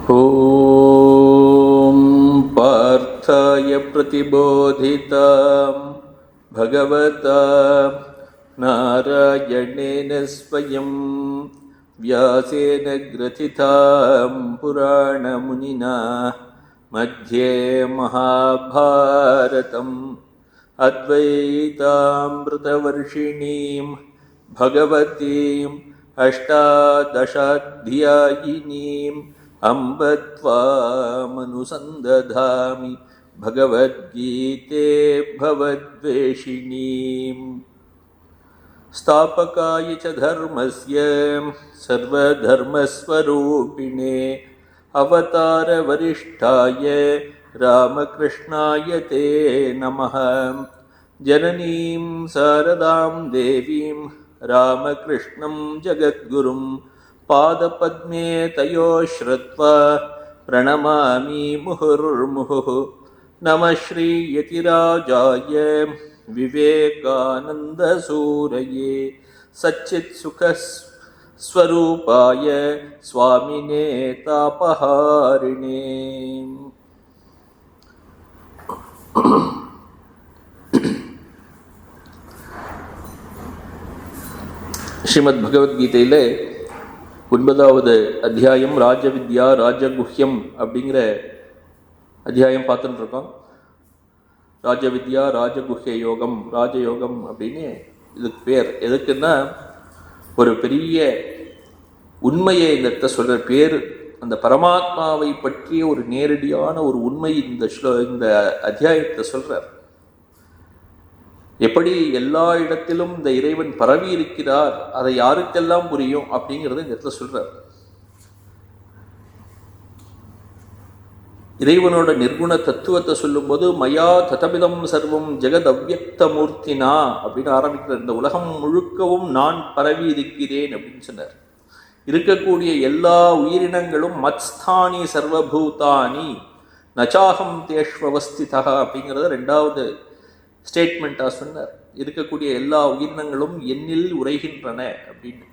ॐ पार्थाय प्रतिबोधितां भगवता नारायणेन स्वयं व्यासेन ग्रथितां पुराणमुनिना मध्ये महाभारतम् अद्वैतामृतवर्षिणीं भगवतीम् अष्टादशाध्यायिनीम् अम्ब त्वामनुसन्दधामि भगवद्गीते भवद्वेषिणीम् स्थापकाय च धर्मस्य सर्वधर्मस्वरूपिणे अवतारवरिष्ठाय रामकृष्णाय ते नमः। जननीं शारदां देवीं रामकृष्णं जगद्गुरुं पादपद्मे तयो श्रुत्वा प्रणमामि मुहुर्मुहुः। नमः श्रीयतिराजाय विवेकानन्दसूरये सच्चित्सुखस्वरूपाय स्वामिने तापहारिणे। ஸ்ரீமத் பகவத்கீதையில் 9வது அத்தியாயம் ராஜவித்யா ராஜகுஹ்யம் அப்படிங்கிற அத்தியாயம் பார்த்துட்டு இருக்கோம். ராஜவித்யா ராஜகுஹ்ய யோகம் ராஜயோகம் அப்படின்னு இதுக்கு பேர். எதுக்குன்னா ஒரு பெரிய உண்மையை இந்த இடத்த சொல்கிற பேர், அந்த பரமாத்மாவை பற்றிய ஒரு நேரடியான ஒரு உண்மை இந்த அத்தியாயத்தை சொல்கிறார். எப்படி எல்லா இடத்திலும் இந்த இறைவன் பரவி இருக்கிறார், அதை யாருக்கெல்லாம் புரியும் அப்படிங்கிறத இந்த இடத்துல சொல்றார். இறைவனோட நிர்குண தத்துவத்தை சொல்லும்போது மயா ததபிதம் சர்வம் ஜெகத் அவ்யக்த மூர்த்தினா அப்படின்னு ஆரம்பிக்கிற, இந்த உலகம் முழுக்கவும் நான் பரவி இருக்கிறேன் அப்படின்னு சொன்னார். இருக்கக்கூடிய எல்லா உயிரினங்களும் மத்ஸ்தானி சர்வபூதானி நச்சாகம் தேஷ்வவஸ்திதா அப்படிங்கிறத 2வது ஸ்டேட்மெண்ட்டாக சொன்னார். இருக்கக்கூடிய எல்லா உயிரினங்களும் என்னில் உரைகின்றன அப்படின்னு.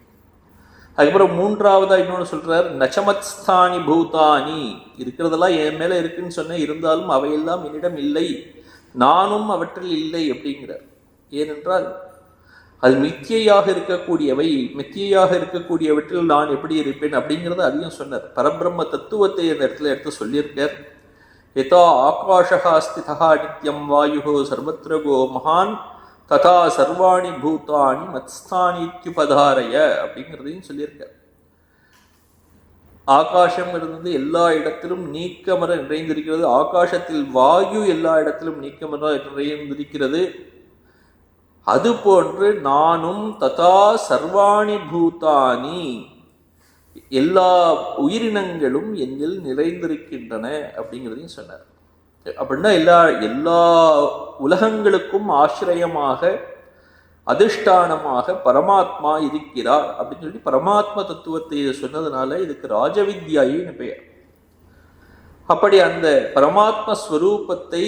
அதுக்கப்புறம் 3வதாக இன்னொன்று சொல்கிறார், நச்சமத்ஸ்தானி பூதானி, இருக்கிறதெல்லாம் என் மேலே இருக்குன்னு சொன்னேன், இருந்தாலும் அவையெல்லாம் என்னிடம் இல்லை, நானும் அவற்றில் இல்லை அப்படிங்கிறார். ஏனென்றால் அது மித்தியையாக இருக்கக்கூடியவை, மித்தியையாக இருக்கக்கூடியவற்றில் நான் எப்படி இருப்பேன் அப்படிங்கிறத அதையும் சொன்னார். பரபிரம்ம தத்துவத்தை அந்த இடத்துல எடுத்து சொல்லியிருக்கார். யதா ஆகாஷா ஸ்திதா நித்யம் வாயு சர்வத்ர கோ மகான் ததா சர்வாணி பூதானி மத்ஸ்தானித்யுபதாரய அப்படிங்கிறதையும் சொல்லியிருக்கார். ஆகாசம் இருந்தது எல்லா இடத்திலும் நீக்கமர நிறைந்திருக்கிறது. ஆகாசத்தில் வாயு எல்லா இடத்திலும் நீக்கமர நிறைந்திருக்கிறது. அதுபோன்று நானும் ததா சர்வாணி பூதானி, எல்லா உயிரினங்களும் என்னில் நிறைந்திருக்கின்றன அப்படிங்கிறதையும் சொன்னார். அப்படின்னா எல்லா உலகங்களுக்கும் ஆசிரியமாக அதிஷ்டானமாக பரமாத்மா இருக்கிறார் அப்படின்னு சொல்லி பரமாத்ம தத்துவத்தை சொன்னதுனால இதுக்கு ராஜவித்யாயின்னு பெயர். அப்படி அந்த பரமாத்ம ஸ்வரூபத்தை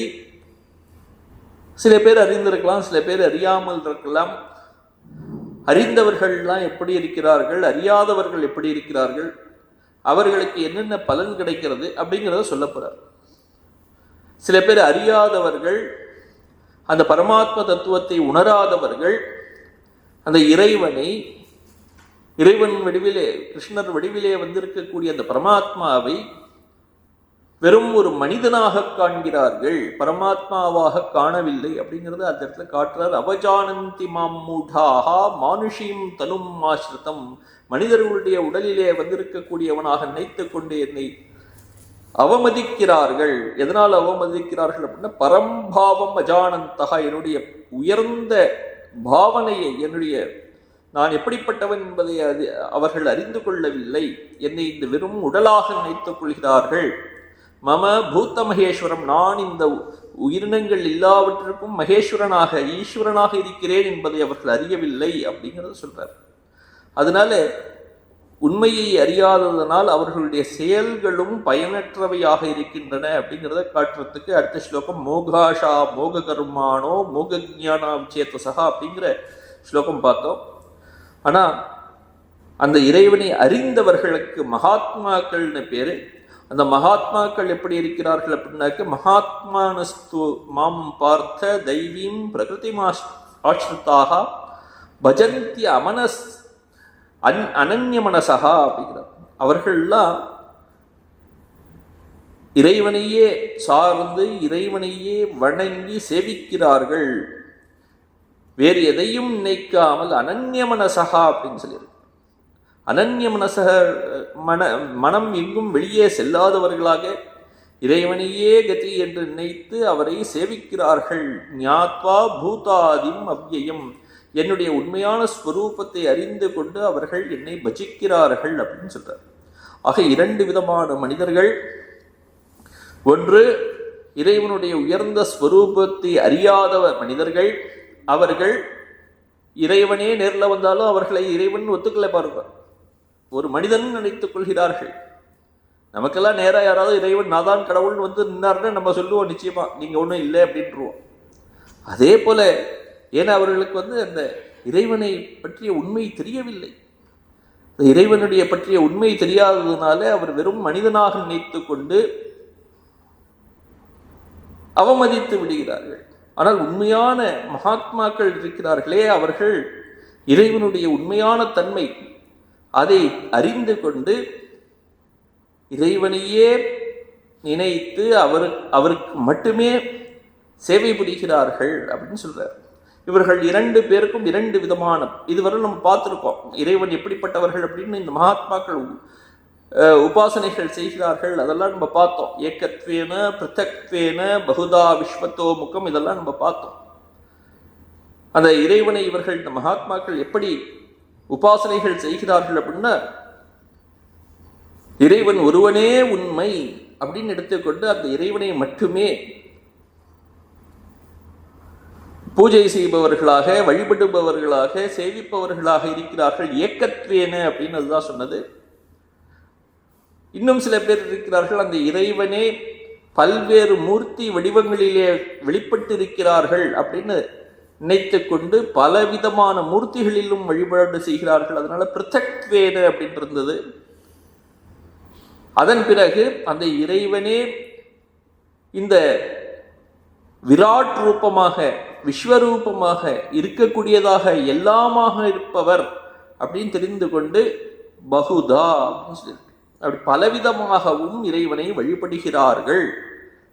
சில பேர் அறிந்திருக்கலாம், சில பேர் அறியாமல் இருக்கலாம். அறிந்தவர்கள்லாம் எப்படி இருக்கிறார்கள், அறியாதவர்கள் எப்படி இருக்கிறார்கள், அவர்களுக்கு என்னென்ன பலன் கிடைக்கிறது அப்படிங்கிறத சொல்ல போறார். சில பேர் அறியாதவர்கள், அந்த பரமாத்ம தத்துவத்தை உணராதவர்கள், அந்த இறைவன் வடிவிலே கிருஷ்ணர் வடிவிலே வந்திருக்கக்கூடிய அந்த பரமாத்மாவை வெறும் ஒரு மனிதனாக காண்கிறார்கள், பரமாத்மாவாக காணவில்லை அப்படிங்கிறது அந்த இடத்துல காட்டுறார். அவஜானந்தி மாம் மூடாஹா மானுஷீம் தனும் ஆசிரிதம், மனிதர்களுடைய உடலிலே வந்திருக்கக்கூடியவனாக நினைத்து கொண்டு என்னை அவமதிக்கிறார்கள். எதனால் அவமதிக்கிறார்கள் அப்படின்னா பரம்பாவம் அஜானந்தகா, என்னுடைய உயர்ந்த பாவனையை, என்னுடைய நான் எப்படிப்பட்டவன் என்பதை அவர்கள் அறிந்து கொள்ளவில்லை. என்னை இந்த வெறும் உடலாக நினைத்துக் கொள்கிறார்கள். மம பூத்த மகேஸ்வரம், நான் இந்த உயிரினங்கள் எல்லாவற்றிற்கும் மகேஸ்வரனாக ஈஸ்வரனாக இருக்கிறேன் என்பதை அவர்கள் அறியவில்லை அப்படிங்கிறத சொல்றார். அதனால உண்மையை அறியாததனால் அவர்களுடைய செயல்களும் பயனற்றவையாக இருக்கின்றன அப்படிங்கிறத காட்டுறதுக்கு அடுத்த ஸ்லோகம் மோகாஷா மோக கர்மானோ மோக ஜானாம் சேத்தசா அப்படிங்கிற ஸ்லோகம் பார்த்தோம். ஆனால் அந்த இறைவனை அறிந்தவர்களுக்கு மகாத்மாக்கள்னு பேரு. அந்த மகாத்மாக்கள் எப்படி இருக்கிறார்கள் அப்படின்னாக்க, மகாத்மானஸ்து மாம் பார்த்த தெய்வீம் பிரகிருதி ஆஸ்ரிதாக பஜந்தி அனன்ய மனசகா அப்படிங்கிறார். அவர்கள்லாம் இறைவனையே சார்ந்து இறைவனையே வணங்கி சேவிக்கிறார்கள், வேறு எதையும் நினைக்காமல். அனன்ய மனசகா அப்படின்னு சொல்லியிருக்கு. அனன்ய மனசக மனம் எங்கும் வெளியே செல்லாதவர்களாக இறைவனையே கதி என்று நினைத்து அவரை சேவிக்கிறார்கள். ஞாத்வா பூதாதிம் அவ்யயம், என்னுடைய உண்மையான ஸ்வரூபத்தை அறிந்து கொண்டு அவர்கள் என்னை பஜிக்கிறார்கள் அப்படின்னு சொல்றார். ஆக இரண்டு விதமான மனிதர்கள். ஒன்று, இறைவனுடைய உயர்ந்த ஸ்வரூபத்தை அறியாத மனிதர்கள். அவர்கள் இறைவனே நேரில் வந்தாலும் அவர்களை இறைவன் ஒத்துக்கலை பாருங்க, ஒரு மனிதன் நினைத்துக் கொள்கிறார்கள். நமக்கெல்லாம் நேராக யாராவது இறைவன் நாதான் கடவுள்னு வந்து நின்னார்னு நம்ம சொல்லுவோம், நிச்சயமா நீங்க ஒன்றும் இல்லை அப்படின்ட்டுருவோம். அதே போல, ஏன்னா அவர்களுக்கு வந்து அந்த இறைவனை பற்றிய உண்மை தெரியவில்லை. இறைவனுடைய பற்றிய உண்மை தெரியாததுனால அவர் வெறும் மனிதனாக நினைத்து கொண்டு அவமதித்து விடுகிறார்கள். ஆனால் உண்மையான மகாத்மாக்கள் இருக்கிறார்களே, அவர்கள் இறைவனுடைய உண்மையான தன்மை அதை அறிந்து கொண்டு இறைவனையே நினைத்து அவருக்கு மட்டுமே சேவை புரிகிறார்கள் அப்படின்னு சொல்றார். இவர்கள் இரண்டு பேருக்கும் இரண்டு விதமான, இதுவரை நம்ம பார்த்துருக்கோம் இறைவன் எப்படிப்பட்டவர்கள் அப்படின்னு. இந்த மகாத்மாக்கள் உபாசனைகள் செய்கிறார்கள், அதெல்லாம் நம்ம பார்த்தோம். ஏக்கத்வேன பிருத்தக்வேன பகுதா விஸ்வத்தோ முகம், இதெல்லாம் நம்ம பார்த்தோம். அந்த இறைவனை இவர்கள் இந்த மகாத்மாக்கள் எப்படி உபாசனைகள் செய்கிறார்கள் அப்படின்னா, இறைவன் ஒருவனே உண்மை அப்படின்னு எடுத்துக்கொண்டு அந்த இறைவனை மட்டுமே பூஜை செய்பவர்களாக, வழிபடுபவர்களாக, சேவிப்பவர்களாக இருக்கிறார்கள். ஏக்கத்வேன அப்படின்னு அதுதான் சொன்னது. இன்னும் சில பேர் இருக்கிறார்கள், அந்த இறைவனே பல்வேறு மூர்த்தி வடிவங்களிலே வெளிப்பட்டு இருக்கிறார்கள் அப்படின்னு நினைத்து கொண்டு பலவிதமான மூர்த்திகளிலும் வழிபாடு செய்கிறார்கள். அதனால பிருத்தக்வேன அப்படின்னு இருந்தது. அதன் பிறகு அந்த இறைவனே இந்த விராட் ரூபமாக, விஸ்வரூபமாக இருக்கக்கூடியதாக எல்லாமாக இருப்பவர் அப்படின்னு தெரிந்து கொண்டு பகுதா அப்படின்னு சொல்லியிருக்கு. அப்படி பலவிதமாகவும் இறைவனை வழிபடுகிறார்கள்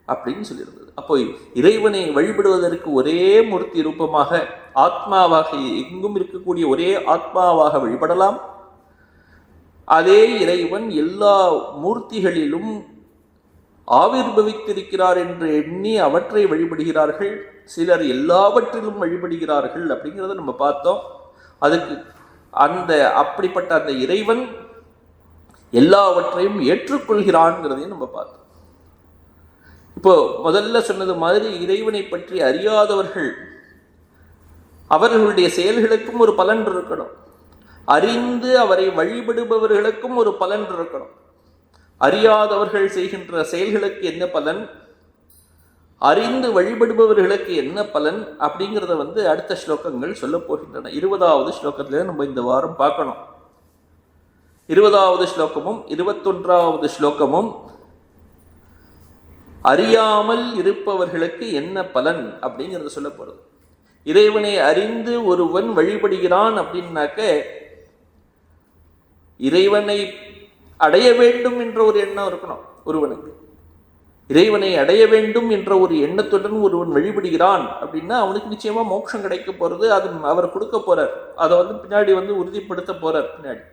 அப்படின்னு சொல்லியிருந்தது. அப்போ இறைவனை வழிபடுவதற்கு ஒரே மூர்த்தி ரூபமாக, ஆத்மாவாக, எங்கும் இருக்கக்கூடிய ஒரே ஆத்மாவாக வழிபடலாம். அதே இறைவன் எல்லா மூர்த்திகளிலும் ஆவிர்பவித்திருக்கிறார் என்று எண்ணி அவற்றை வழிபடுகிறார்கள். சிலர் எல்லாவற்றிலும் வழிபடுகிறார்கள் அப்படிங்கிறத நம்ம பார்த்தோம். அதுக்கு அப்படிப்பட்ட அந்த இறைவன் எல்லாவற்றையும் ஏற்றுக்கொள்கிறான்ங்கிறதையும் நம்ம பார்த்தோம். இப்போ முதல்ல சொன்னது மாதிரி இறைவனை பற்றி அறியாதவர்கள், அவர்களுடைய செயல்களுக்கும் ஒரு பலன் இருக்கணும். அறிந்து அவரை வழிபடுபவர்களுக்கும் ஒரு பலன் இருக்கணும். அறியாதவர்கள் செய்கின்ற செயல்களுக்கு என்ன பலன், அறிந்து வழிபடுபவர்களுக்கு என்ன பலன் அப்படிங்கிறத அடுத்த ஸ்லோகங்கள் சொல்ல போகின்றன. 20வது ஸ்லோகத்திலே நம்ம இந்த வாரம் பார்க்கணும். 20வது ஸ்லோகமும் 21வது ஸ்லோகமும் அறியாமல் இருப்பவர்களுக்கு என்ன பலன் அப்படிங்கிறத சொல்லப்படுது. இறைவனை அறிந்து ஒருவன் வழிபடுகிறான் அப்படின்னாக்க இறைவனை அடைய வேண்டும் என்ற ஒரு எண்ணம் இருக்கணும் ஒருவனுக்கு. இறைவனை அடைய வேண்டும் என்ற ஒரு எண்ணத்துடன் ஒருவன் வழிபடுகிறான் அப்படின்னா அவனுக்கு நிச்சயமா மோட்சம் கிடைக்க போறது. அது அவர் கொடுக்க போறார். அதை பின்னாடி உறுதிப்படுத்த போறார். பின்னாடி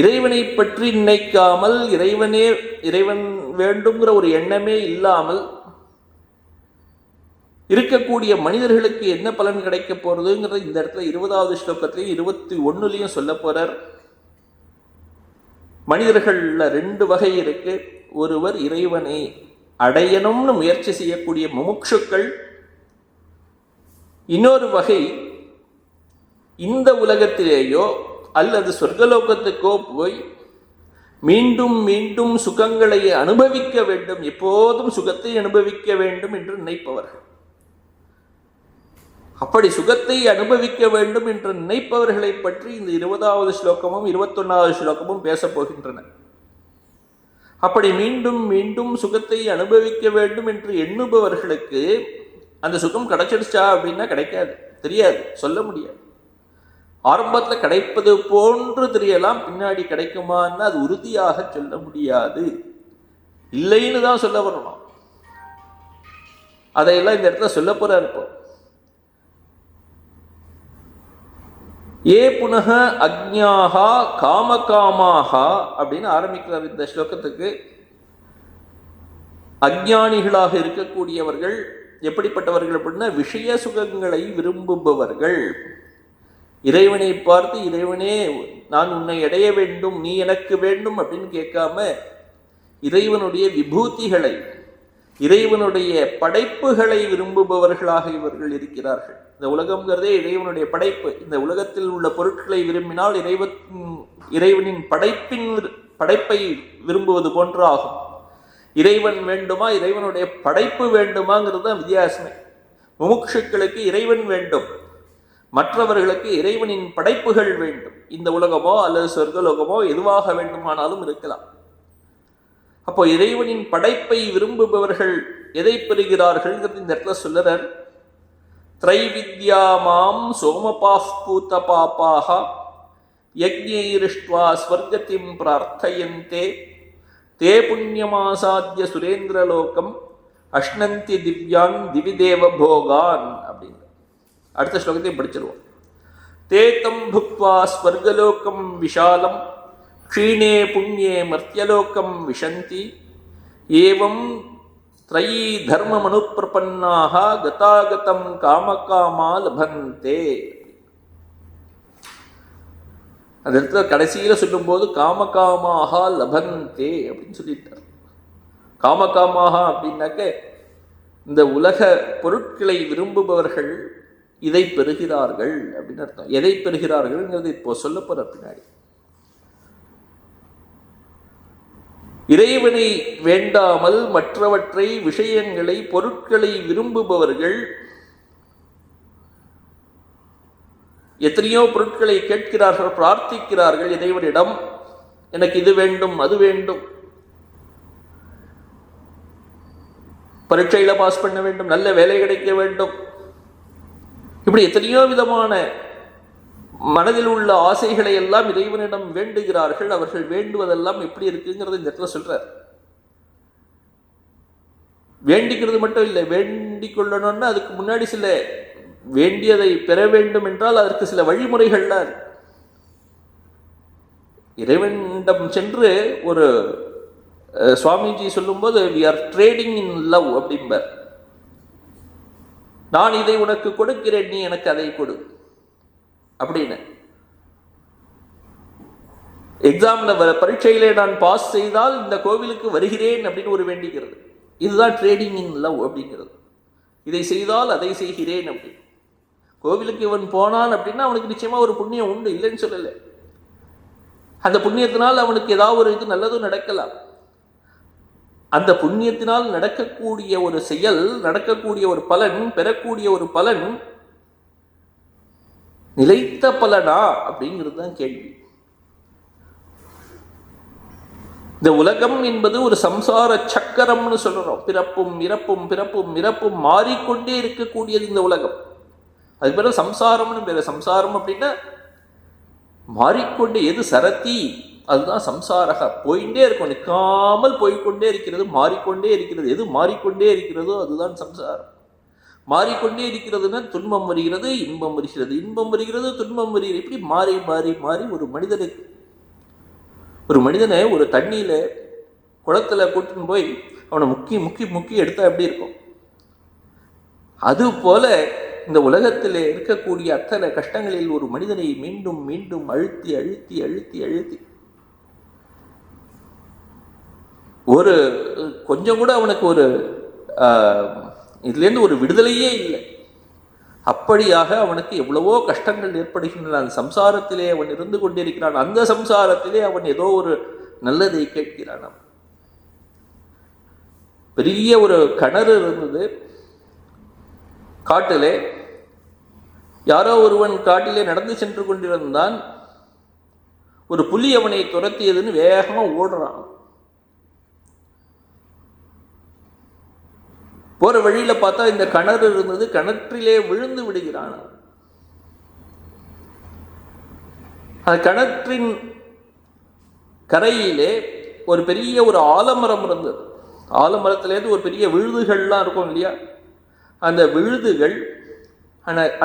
இறைவனை பற்றி நினைக்காமல், இறைவன் வேண்டுங்கிற ஒரு எண்ணமே இல்லாமல் இருக்கக்கூடிய மனிதர்களுக்கு என்ன பலன் கிடைக்க போறதுங்கிறது இந்த இடத்துல 20வது ஸ்லோகத்திலையும் 21லையும் சொல்ல போறார். மனிதர்கள்ல 2 வகை இருக்கு. ஒருவர் இறைவனை அடையணும்னு முயற்சி செய்யக்கூடிய முமுட்சுக்கள். இன்னொரு வகை இந்த உலகத்திலேயோ அல்லது சொர்க்கலோகத்துக்கோ போய் மீண்டும் மீண்டும் சுகங்களை அனுபவிக்க வேண்டும், எப்போதும் சுகத்தை அனுபவிக்க வேண்டும் என்று நினைப்பவர்கள். அப்படி சுகத்தை அனுபவிக்க வேண்டும் என்று நினைப்பவர்களை பற்றி இந்த 20வது ஸ்லோகமும் 21வது ஸ்லோகமும் பேசப் போகின்றன. அப்படி மீண்டும் மீண்டும் சுகத்தை அனுபவிக்க வேண்டும் என்று எண்ணுபவர்களுக்கு அந்த சுகம் கிடைச்சிடுச்சா அப்படின்னா கிடைக்காது, தெரியாது, சொல்ல முடியாது. ஆரம்பத்தில் கிடைப்பது போன்று தெரியலாம், பின்னாடி கிடைக்குமான்னா அது உறுதியாக சொல்ல முடியாது, இல்லைன்னு தான் சொல்ல வரணும். அதையெல்லாம் இந்த இடத்துல சொல்ல போற இருப்போம். ஏ புனக அக்ஞாஹா காமகாமாஹா அப்படின்னு ஆரம்பிக்கிறார் இந்த ஸ்லோகத்துக்கு. அஞ்ஞானிகளாக இருக்கக்கூடியவர்கள் எப்படிப்பட்டவர்கள் அப்படின்னா விஷய சுகங்களை விரும்புபவர்கள். இறைவனை பார்த்து இறைவனே நான் உன்னை அடைய வேண்டும், நீ எனக்கு வேண்டும் அப்படின்னு கேட்காம இறைவனுடைய விபூதிகளை, இறைவனுடைய படைப்புகளை விரும்புபவர்களாக இவர்கள் இருக்கிறார்கள். இந்த உலகம்ங்கிறதே இறைவனுடைய படைப்பு. இந்த உலகத்தில் உள்ள பொருட்களை விரும்பினால் இறைவனின் படைப்பை விரும்புவது போன்று ஆகும். இறைவன் வேண்டுமா, இறைவனுடைய படைப்பு வேண்டுமாங்கிறது தான் வித்தியாசமே. முமுட்சுக்களுக்கு இறைவன் வேண்டும், மற்றவர்களுக்கு இறைவனின் படைப்புகள் வேண்டும். இந்த உலகமோ அல்லது சொர்க்கலோகமோ எதுவாக வேண்டுமானாலும் இருக்கலாம். அப்போ இறைவனின் படைப்பை விரும்புபவர்கள் எதை பெறுகிறார்கள் இந்த இடத்துல சொல்லுறார். த்ரைவித்யாமாம் சோமபாஸ்பூத பாபாஹ யக்ஞைரிஷ்ட்வா ஸ்வர்கதிம் பிரார்த்தயந்தே தே புண்ணியமாசாத்திய சுரேந்திரலோகம் அஷ்ணந்தி திவ்யான் திவிதேவ போகான் அப்படின்னு அடுத்த ஸ்லோகத்தையும் படிச்சிருவோம். தேதம் புக்வா ஸ்வர்கலோகம் விஷாலம் க்ஷீணே புண்ணியே மர்த்தியலோகம் விஷந்தி ஏவம் த்ரயீ தர்மமனுப்பிரபன்னாக கதாகதம் காமகாமா லபந்தே. அந்த இடத்துல கடைசியில் சொல்லும்போது காமகாமாக லபந்தே அப்படின்னு சொல்லிட்டார். காமகாமாக அப்படின்னாக்க இந்த உலக பொருட்களை விரும்புபவர்கள் இதை பெறுகிறார்கள் அப்படின்னு அர்த்தம். எதை பெறுகிறார்கள்ங்கிறது இப்போ சொல்ல போற பின்னாடி. இறைவனை வேண்டாமல் மற்றவற்றை, விஷயங்களை, பொருட்களை விரும்புபவர்கள் எத்தனையோ பொருட்களை கேட்கிறார்கள், பிரார்த்திக்கிறார்கள் இறைவனிடம். எனக்கு இது வேண்டும், அது வேண்டும், பரீட்சையில பாஸ் பண்ண வேண்டும், நல்ல வேலை கிடைக்க வேண்டும், இப்படி எத்தனையோ விதமான மனதில் உள்ள ஆசைகளை எல்லாம் இறைவனிடம் வேண்டுகிறார்கள். அவர்கள் வேண்டுவதெல்லாம் எப்படி இருக்குங்கிறது இந்த இடத்துல சொல்றார். வேண்டிக்கிறது மட்டும் இல்லை, வேண்டிக் கொள்ளணும்னா அதுக்கு முன்னாடி சில வேண்டியதை பெற வேண்டும் என்றால் அதற்கு சில வழிமுறைகள்லாம் இருக்கு. இறைவனிடம் சென்று ஒரு சுவாமிஜி சொல்லும்போது we are trading in love அப்படிம்பார். நான் இதை உனக்கு கொடுக்கிறேன், நீ எனக்கு அதை கொடு அப்படின்னு. எக்ஸாம்ல பரீட்சையிலே நான் பாஸ் செய்தால் இந்த கோவிலுக்கு வருகிறேன் அப்படின்னு ஒரு வேண்டிக்கிறது. இதுதான் ட்ரேடிங் இன் லவ் அப்படிங்கிறது. இதை செய்தால் அதை செய்கிறேன் அப்படின்னு. கோவிலுக்கு இவன் போனான் அப்படின்னா அவனுக்கு நிச்சயமா ஒரு புண்ணியம் உண்டு, இல்லைன்னு சொல்லலை. அந்த புண்ணியத்தினால் அவனுக்கு ஏதாவது ஒரு இது நல்லதும் நடக்கலாம். அந்த புண்ணியத்தினால் நடக்கக்கூடிய ஒரு செயல், நடக்கக்கூடிய ஒரு பலன், பெறக்கூடிய ஒரு பலன் நிலைத்த பலனா அப்படிங்கிறது தான் கேள்வி. இந்த உலகம் என்பது ஒரு சம்சார சக்கரம்னு சொல்றோம். பிறப்பும் இறப்பும் பிறப்பும் இறப்பும் மாறிக்கொண்டே இருக்கக்கூடியது இந்த உலகம். அது பேர சம்சாரம்னு பேரு. சம்சாரம் அப்படின்னா மாறிக்கொண்டே, எது சரத்தி அதுதான் சம்சாரக. போயிட்டே இருக்கும், நிற்காமல் போய்கொண்டே இருக்கிறது, மாறிக்கொண்டே இருக்கிறது. எது மாறிக்கொண்டே இருக்கிறதோ அதுதான் சம்சாரம். மாறிக்கொண்டே இருக்கிறதுனா துன்பம் வருகிறது, இன்பம் வருகிறது, இன்பம் வருகிறது, துன்பம் வருகிறது. இப்படி மாறி மாறி மாறி ஒரு மனிதனை ஒரு தண்ணியில குளத்துல கூட்டின்னு போய் அவனை முக்கி முக்கி முக்கி எடுத்தா எப்படி இருக்கும்? அது போல இந்த உலகத்தில் இருக்கக்கூடிய அத்தனை கஷ்டங்களில் ஒரு மனிதனை மீண்டும் மீண்டும் அழுத்தி அழுத்தி அழுத்தி அழுத்தி ஒரு கொஞ்சம் கூட அவனுக்கு ஒரு இதுலேருந்து ஒரு விடுதலையே இல்லை. அப்படியாக அவனுக்கு எவ்வளவோ கஷ்டங்கள் ஏற்படுகின்றன. அந்த சம்சாரத்திலே அவன் இருந்து கொண்டிருக்கிறான். அந்த சம்சாரத்திலே அவன் ஏதோ ஒரு நல்லதை கேட்கிறான். பெரிய ஒரு கிணறு இருந்தது காட்டிலே. யாரோ ஒருவன் காட்டிலே நடந்து சென்று கொண்டிருந்தான். ஒரு புலி அவனை துரத்தியதுன்னு வேகமா ஓடுறான். போற வழியில பார்த்தா இந்த கிணறு இருந்தது, கிணற்றிலே விழுந்து விடுகிறான். அந்த கிணற்றின் கரையிலே ஒரு பெரிய ஒரு ஆலமரம் இருந்தது. ஆலமரத்திலேருந்து ஒரு பெரிய விழுதுகள்லாம் இருக்கும் இல்லையா, அந்த விழுதுகள்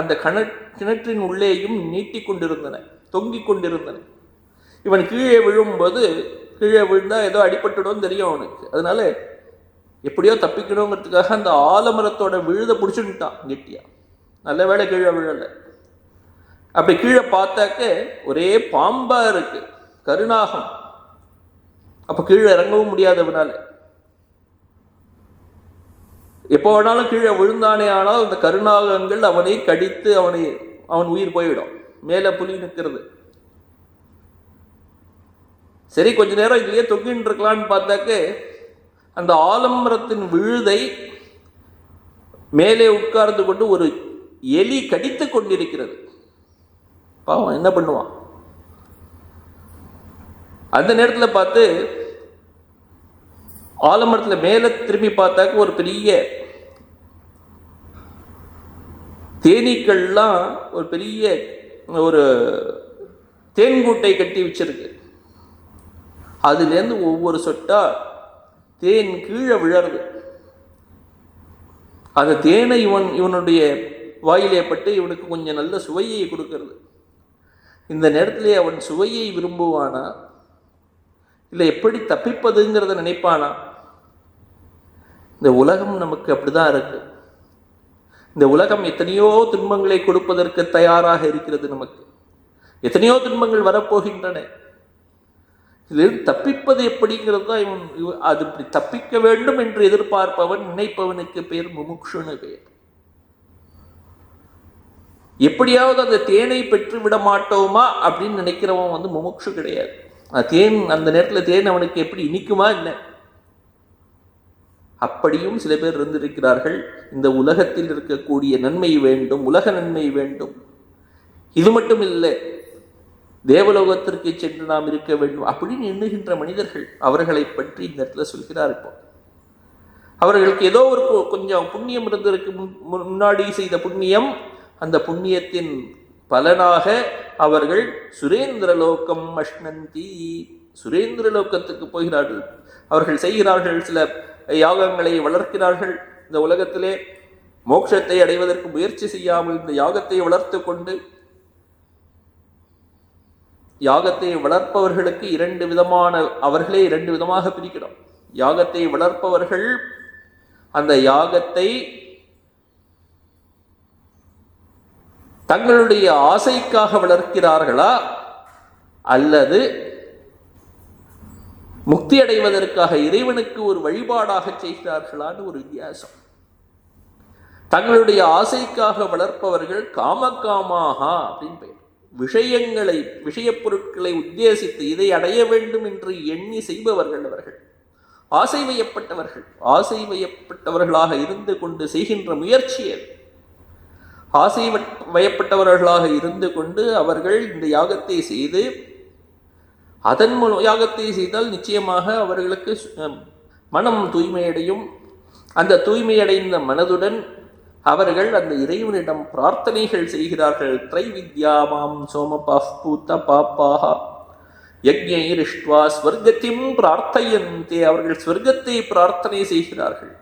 அந்த கிணற்றின் உள்ளேயும் நீட்டி கொண்டிருந்தன, தொங்கிக் கொண்டிருந்தன. இவன் கீழே விழும்போது, கீழே விழுந்தா ஏதோ அடிபட்டுடும் தெரியும் அவனுக்கு. அதனால எப்படியோ தப்பிக்கணுங்கிறதுக்காக அந்த ஆலமரத்தோட விழுத பிடிச்சுட்டான் கெட்டியா. நல்ல வேளை கீழே விழலை. அப்படி கீழே பார்த்தாக்க ஒரே பாம்பா இருக்கு, கருநாகம். அப்ப கீழே இறங்கவும் முடியாதவனால எப்போ வேணாலும் கீழே விழுந்தானே. ஆனால் அந்த கருநாகங்கள் அவனை கடித்து அவன் உயிர் போயிடும். மேல புலி நிற்கிறது. சரி, கொஞ்ச நேரம் இதுலயே தொங்கின்னு இருக்கலான்னு பார்த்தாக்க அந்த ஆலமரத்தின் விழுதை மேலே உட்கார்ந்து கொண்டு ஒரு எலி கடித்து கொண்டிருக்கிறது. பாவம், என்ன பண்ணுவான்? அந்த நேரத்தில் பார்த்து ஆலமரத்தில் மேலே திரும்பி பார்த்தாக்க ஒரு பெரிய தேனீக்கள்லாம் ஒரு பெரிய ஒரு தேன்கூட்டை கட்டி வச்சிருக்கு. அதுலேருந்து ஒவ்வொரு சொட்டா தேன் கீழே விழறது. அந்த தேனை இவனுடைய வாயிலே பட்டு இவனுக்கு கொஞ்சம் நல்ல சுவையை கொடுக்கிறது. இந்த நேரத்திலே அவன் சுவையை விரும்புவானா, இல்லை எப்படி தப்பிப்பதுங்கிறத நினைப்பானா? இந்த உலகம் நமக்கு அப்படிதான் இருக்கு. இந்த உலகம் எத்தனையோ துன்பங்களை கொடுப்பதற்கு தயாராக இருக்கிறது. நமக்கு எத்தனையோ துன்பங்கள் வரப்போகின்றன. இதில் தப்பிப்பது எப்படிங்கிறது தான் அது இப்படி தப்பிக்க வேண்டும் என்று எதிர்பார்ப்பவன், நினைப்பவனுக்கு பேர் முமுக்ஷுன்னு பெயர். எப்படியாவது அந்த தேனை பெற்று விட மாட்டோமா அப்படின்னு நினைக்கிறவன் முமுக்ஷு கிடையாது. தேன் அந்த நேரத்தில் தேன் அவனுக்கு எப்படி இனிக்குமா என்ன? அப்படியும் சில பேர் இருந்திருக்கிறார்கள். இந்த உலகத்தில் இருக்கக்கூடிய நன்மை வேண்டும், உலக நன்மை வேண்டும், இது மட்டும் இல்லை, தேவலோகத்திற்கு சென்று நாம் இருக்க வேண்டும் அப்படின்னு எண்ணுகின்ற மனிதர்கள். அவர்களை பற்றி இந்த இடத்துல சொல்கிறார். இப்போ அவர்களுக்கு ஏதோ ஒரு கொஞ்சம் புண்ணியம் இருந்திருக்கு, முன்னாடி செய்த புண்ணியம். அந்த புண்ணியத்தின் பலனாக அவர்கள் சுரேந்திரலோகம் அஷ்ணந்தி, சுரேந்திரலோகத்துக்கு போகிறார்கள். அவர்கள் செய்கிறார்கள், சில யாகங்களை வளர்க்கிறார்கள். இந்த உலகத்திலே மோட்சத்தை அடைவதற்கு முயற்சி செய்யாமல் இந்த யாகத்தை வளர்த்து கொண்டு, யாகத்தை வளர்ப்பவர்களுக்கு அவர்களே இரண்டு விதமாக பிரிக்கிறோம். யாகத்தை வளர்ப்பவர்கள் அந்த யாகத்தை தங்களுடைய ஆசைக்காக வளர்க்கிறார்களா அல்லது முக்தி அடைவதற்காக இறைவனுக்கு ஒரு வழிபாடாக செய்கிறார்களான்னு ஒரு வித்தியாசம். தங்களுடைய ஆசைக்காக வளர்ப்பவர்கள் காமகாமாக அப்படின்னு பெயர். விஷயப் பொருட்களை உத்தேசித்து இதை அடைய வேண்டும் என்று எண்ணி செய்பவர்கள் அவர்கள். ஆசை வயப்பட்டவர்களாக இருந்து கொண்டு செய்கின்ற முயற்சி அது. ஆசை வயப்பட்டவர்களாக இருந்து கொண்டு அவர்கள் இந்த யாகத்தை செய்து, அதன் மூலம் யாகத்தை செய்தால் நிச்சயமாக அவர்களுக்கு மனம் தூய்மையடையும். அந்த தூய்மையடைந்த மனதுடன் அவர்கள் அந்த இறைவனிடம் பிரார்த்தனைகள் செய்கிறார்கள். திரைவித்யாமாம் சோமபாஸ்பூத்த பாப்பாக யஜ்ஞைரிஷ்ட்வா ஸ்வர்கத்திம் பிரார்த்தையந்தே. அவர்கள் ஸ்வர்க்கத்தை பிரார்த்தனை செய்கிறார்கள்.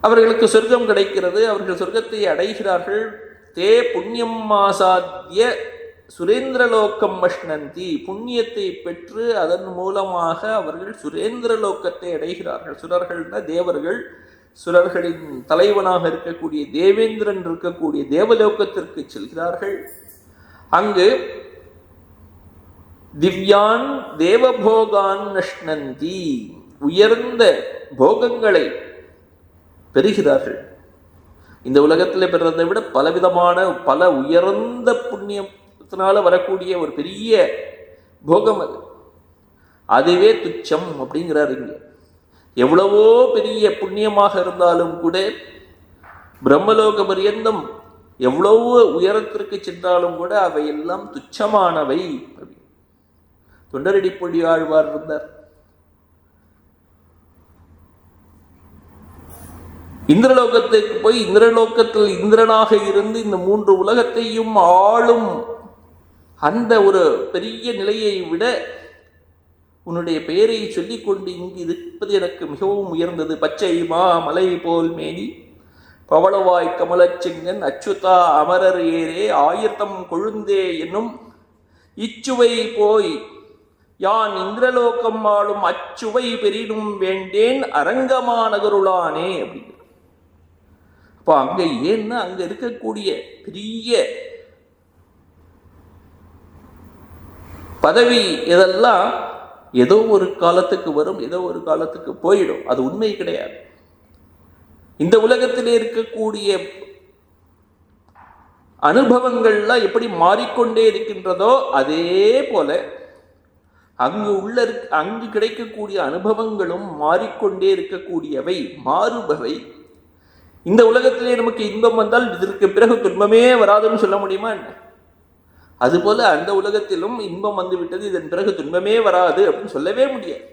அவர்களுக்கு சொர்க்கம் கிடைக்கிறது, அவர்கள் சொர்க்கத்தை அடைகிறார்கள். தே புண்ணியம் மாசாத்திய சுரேந்திரலோகம் அஷ்ணந்தி. புண்ணியத்தை பெற்று அதன் மூலமாக அவர்கள் சுரேந்திரலோகத்தை அடைகிறார்கள். சுரர்கள்னா தேவர்கள். சுரர்களின் தலைவனாக இருக்கக்கூடிய தேவேந்திரன் இருக்கக்கூடிய தேவலோகத்திற்கு செல்கிறார்கள். அங்கு திவ்யான் தேவபோகான் அஷ்ணந்தி, உயர்ந்த போகங்களை பெறுகிறார்கள். இந்த உலகத்தில் பெறுறதை விட பலவிதமான பல உயர்ந்த புண்ணியத்தினால வரக்கூடிய ஒரு பெரிய போகம் அது. அதுவே துச்சம் அப்படிங்கிறார் இங்க. எவ்வளவோ பெரிய புண்ணியமாக இருந்தாலும் கூட பிரம்மலோக பரியந்தம் எவ்வளவு உயரத்திற்கு சென்றாலும் கூட அவையெல்லாம் துச்சமானவை. தொண்டரடிப்பொடி ஆழ்வார் இருந்தார். இந்திரலோகத்துக்கு போய் இந்திரலோகத்தில் இந்திரனாக இருந்து இந்த 3 உலகத்தையும் ஆளும் அந்த ஒரு பெரிய நிலையை விட உன்னுடைய பெயரை சொல்லிக் கொண்டு இங்கு இருப்பது எனக்கு மிகவும் உயர்ந்தது. பச்சை மா மலை போல் மேனி பவளவாய் கமலச்சிங்கன் அச்சுதா அமரர் ஏரே ஆயிரத்தம் கொழுந்தே என்னும் இச்சுவை போய் யான் இந்திரலோகம் ஆளும் அச்சுவை பெரிடும் வேண்டேன் அரங்கமானகருளானே அப்படிங்கிற. அப்போ அங்க ஏன்னா அங்க இருக்கக்கூடிய பெரிய பதவி இதெல்லாம் ஏதோ ஒரு காலத்துக்கு வரும், ஏதோ ஒரு காலத்துக்கு போயிடும். அது உண்மை கிடையாது. இந்த உலகத்திலே இருக்கக்கூடிய அனுபவங்கள்லாம் எப்படி மாறிக்கொண்டே இருக்கின்றதோ அதே போல அங்கு கிடைக்கக்கூடிய அனுபவங்களும் மாறிக்கொண்டே இருக்கக்கூடியவை, மாறுபவை. இந்த உலகத்திலே நமக்கு இன்பம் வந்தால் இதற்கு பிறகு துன்பமே வராதுன்னு சொல்ல முடியுமா என்ன? அதுபோல அந்த உலகத்திலும் இன்பம் வந்து விட்டது, இதன் பிறகு துன்பமே வராது அப்படின்னு சொல்லவே முடியாது.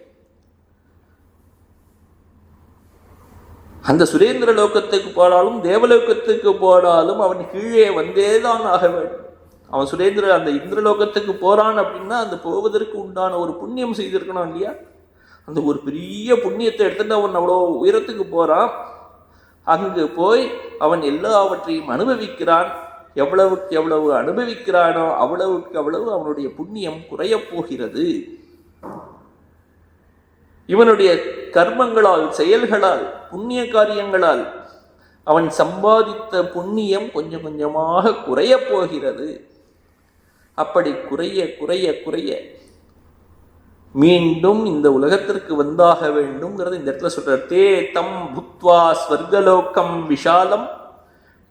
அந்த சுரேந்திர லோகத்துக்கு போனாலும் தேவலோகத்துக்கு போனாலும் அவன் கீழே வந்தேதான் ஆக வேண்டும். அவன் அந்த இந்திரலோகத்துக்கு போறான் அப்படின்னா அந்த போவதற்கு உண்டான ஒரு புண்ணியம் செய்திருக்கணும் இல்லையா? அந்த ஒரு பெரிய புண்ணியத்தை எடுத்துட்டு அவன் அவ்வளோ உயரத்துக்கு போறான். அங்கு போய் அவன் எல்லாவற்றையும் அனுபவிக்கிறான். எவ்வளவுக்கு எவ்வளவு அனுபவிக்கிறானோ அவ்வளவுக்கு அவ்வளவு அவனுடைய புண்ணியம் குறையப் போகிறது. இவனுடைய கர்மங்களால், செயல்களால், புண்ணிய காரியங்களால் அவன் சம்பாதித்த புண்ணியம் கொஞ்சம் கொஞ்சமாக குறையப் போகிறது. அப்படி குறைய குறைய குறைய மீண்டும் இந்த உலகத்திற்கு வந்தாக வேண்டும்ங்கிறது இந்த இடத்துல சொல்றார். தே தம் புத்வா ஸ்வர்கலோகம் விஷாலம்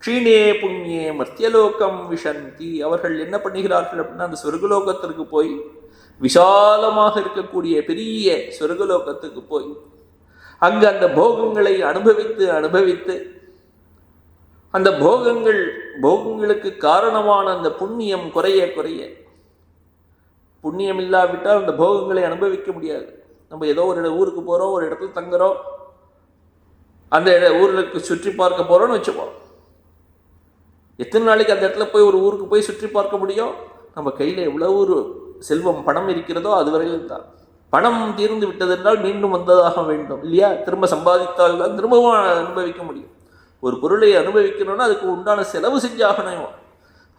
க்ஷீணே புண்ணியே மர்த்தியலோகம் விஷந்தி. அவர்கள் என்ன பண்ணுகிறார்கள் அப்படின்னா அந்த ஸ்வர்கலோகத்திற்கு போய், விஷாலமாக இருக்கக்கூடிய பெரிய ஸ்வர்கலோகத்துக்கு போய் அங்கு அந்த போகங்களை அனுபவித்து அனுபவித்து அந்த போகங்களுக்கு காரணமான அந்த புண்ணியம் குறைய குறைய, புண்ணியம் இல்லாவிட்டால் அந்த போகங்களை அனுபவிக்க முடியாது. நம்ம ஏதோ ஒரு ஊருக்கு போகிறோம், ஒரு இடத்துல தங்குறோம், அந்த ஊருக்கு சுற்றி பார்க்க போகிறோம்னு வச்சுப்போம். எத்தனை நாளைக்கு அந்த இடத்துல போய் ஒரு ஊருக்கு போய் சுற்றி பார்க்க முடியும்? நம்ம கையில் எவ்வளவு ஒரு செல்வம் பணம் இருக்கிறதோ அது வரையில் தான். பணம் தீர்ந்து விட்டதென்றால் மீண்டும் வந்ததாக வேண்டும் இல்லையா? திரும்ப சம்பாதித்தால் தான் திரும்பவும் அனுபவிக்க முடியும். ஒரு பொருளை அனுபவிக்கணும்னா அதுக்கு உண்டான செலவு செஞ்சாகணும்.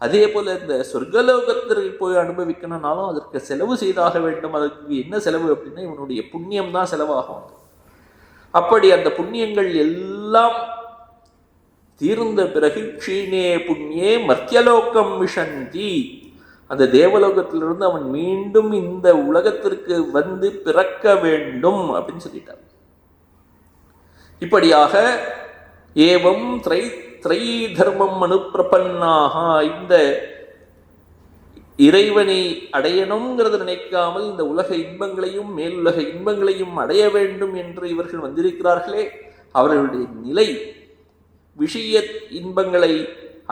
அதே போல இந்த சொர்க்கலோகத்திற்கு போய் அனுபவிக்கணும்னாலும் அதற்கு செலவு செய்தாக வேண்டும். அதுக்கு என்ன செலவு அப்படின்னா இவனுடைய புண்ணியம் தான் செலவாகும். அப்படி அந்த புண்ணியங்கள் எல்லாம் தீர்ந்த பிறகு க்ஷீணே புண்ணியே மர்த்தியலோகம் விஷந்தி, அந்த தேவலோகத்திலிருந்து அவன் மீண்டும் இந்த உலகத்திற்கு வந்து பிறக்க வேண்டும் அப்படின்னு சொல்லிட்டார். இப்படியாக ஏவம் திரை தர்மம் அனுப்பிரபன்னாக, இந்த இறைவனை அடையணுங்கிறத நினைக்காமல் இந்த உலக இன்பங்களையும் மேலுலக இன்பங்களையும் அடைய வேண்டும் என்று இவர்கள் வந்திருக்கிறார்களே, அவர்களுடைய நிலை விஷய இன்பங்களை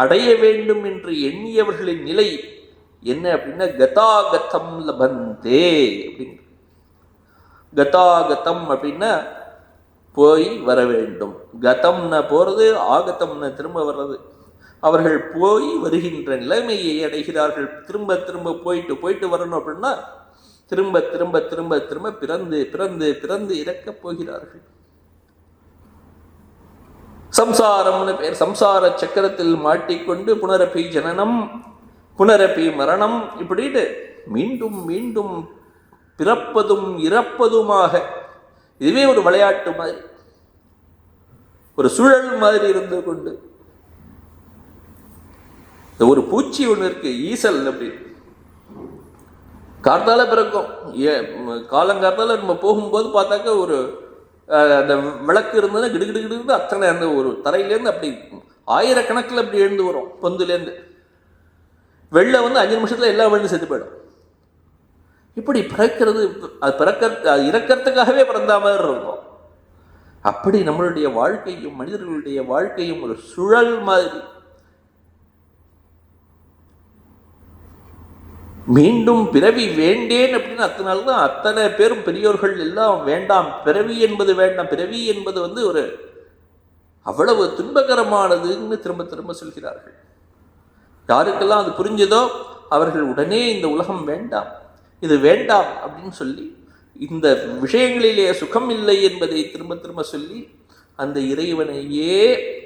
அடைய வேண்டும் என்று எண்ணியவர்களின் நிலை என்ன அப்படின்னா கதாகதம் லபந்தே அப்படிங்கிற. கதாகதம் அப்படின்னா போய் வர வேண்டும். கதம்ன போறது, ஆகதம்ன திரும்ப வர்றது. அவர்கள் போய் வருகின்ற நிலைமையை அடைகிறார்கள். திரும்ப திரும்ப போயிட்டு போயிட்டு வரணும் அப்படின்னா திரும்ப திரும்ப திரும்ப திரும்ப பிறந்து பிறந்து பிறந்து இறக்கப் போகிறார்கள். சம்சாரம்னு பேர். சம்சார சக்கரத்தில் மாட்டிக்கொண்டு புனரப்பி ஜனனம் புனரப்பி மரணம் இப்படின்னு மீண்டும் மீண்டும் பிறப்பதும் இறப்பதுமாக, இதுவே ஒரு விளையாட்டு மாதிரி, ஒரு சுழல் மாதிரி இருந்து கொண்டு, ஒரு பூச்சி ஒன்று இருக்கு ஈசல் அப்படின்னு, கார்த்தால பிறக்கும். காலங்கார்த்தால நம்ம போகும்போது பார்த்தாக்க ஒரு அந்த விளக்கு இருந்ததுன்னா கிடுகிடுகிடு அத்தனை அந்த ஒரு தரையிலேருந்து அப்படி ஆயிரக்கணக்கில் அப்படி எழுந்து வரும். பொந்துலேருந்து வெள்ளை 5 நிமிஷத்துல எல்லா வெள்ளும் செத்து போயிடும். இப்படி பிறக்கிறது, அது இறக்கிறதுக்காகவே பிறந்த மாதிரி இருக்கும். அப்படி நம்மளுடைய வாழ்க்கையும் மனிதர்களுடைய வாழ்க்கையும் ஒரு சுழல் மாதிரி. மீண்டும் பிறவி வேண்டேன் அப்படின்னு அத்தனால்தான் அத்தனை பேரும் பெரியோர்கள் எல்லாம் வேண்டாம், பிறவி என்பது வேண்டாம், பிறவி என்பது ஒரு அவ்வளவு துன்பகரமானதுன்னு திரும்ப திரும்ப சொல்கிறார்கள். யாருக்கெல்லாம் அது புரிஞ்சதோ அவர்கள் உடனே இந்த உலகம் வேண்டாம், இது வேண்டாம் அப்படின்னு சொல்லி, இந்த விஷயங்களிலே சுகம் இல்லை என்பதை திரும்ப திரும்ப சொல்லி அந்த இறைவனையே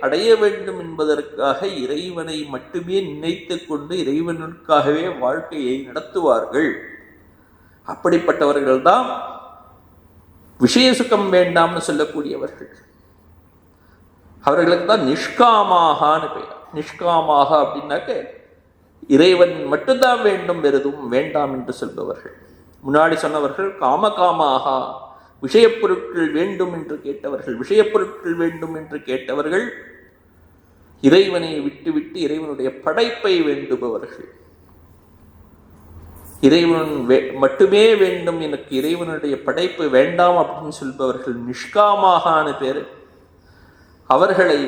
அடைய வேண்டும் என்பதற்காக இறைவனை மட்டுமே நினைத்து கொண்டு இறைவனுக்காகவே வாழ்க்கையை நடத்துவார்கள். அப்படிப்பட்டவர்கள்தான் விஷய சுகம் வேண்டாம்னு சொல்லக்கூடியவர்கள். அவர்களுக்கு தான் நிஷ்காமாகான்னு பெயர். நிஷ்காமாக அப்படின்னாக்க இறைவன் மட்டும்தான் வேண்டும், வேறெதுவும் வேண்டாம் என்று சொல்பவர்கள். முன்னாடி சொன்னவர்கள் காமகாமாகா, விஷயப்பொருட்கள் வேண்டும் என்று கேட்டவர்கள். விஷயப்பொருட்கள் வேண்டும் என்று கேட்டவர்கள் இறைவனை விட்டுவிட்டு இறைவனுடைய படைப்பை வேண்டுபவர்கள். இறைவன் மட்டுமே வேண்டும், எனக்கு இறைவனுடைய படைப்பு வேண்டாம் அப்படின்னு சொல்பவர்கள் நிஷ்காமாகான்னு பேரு. அவர்களை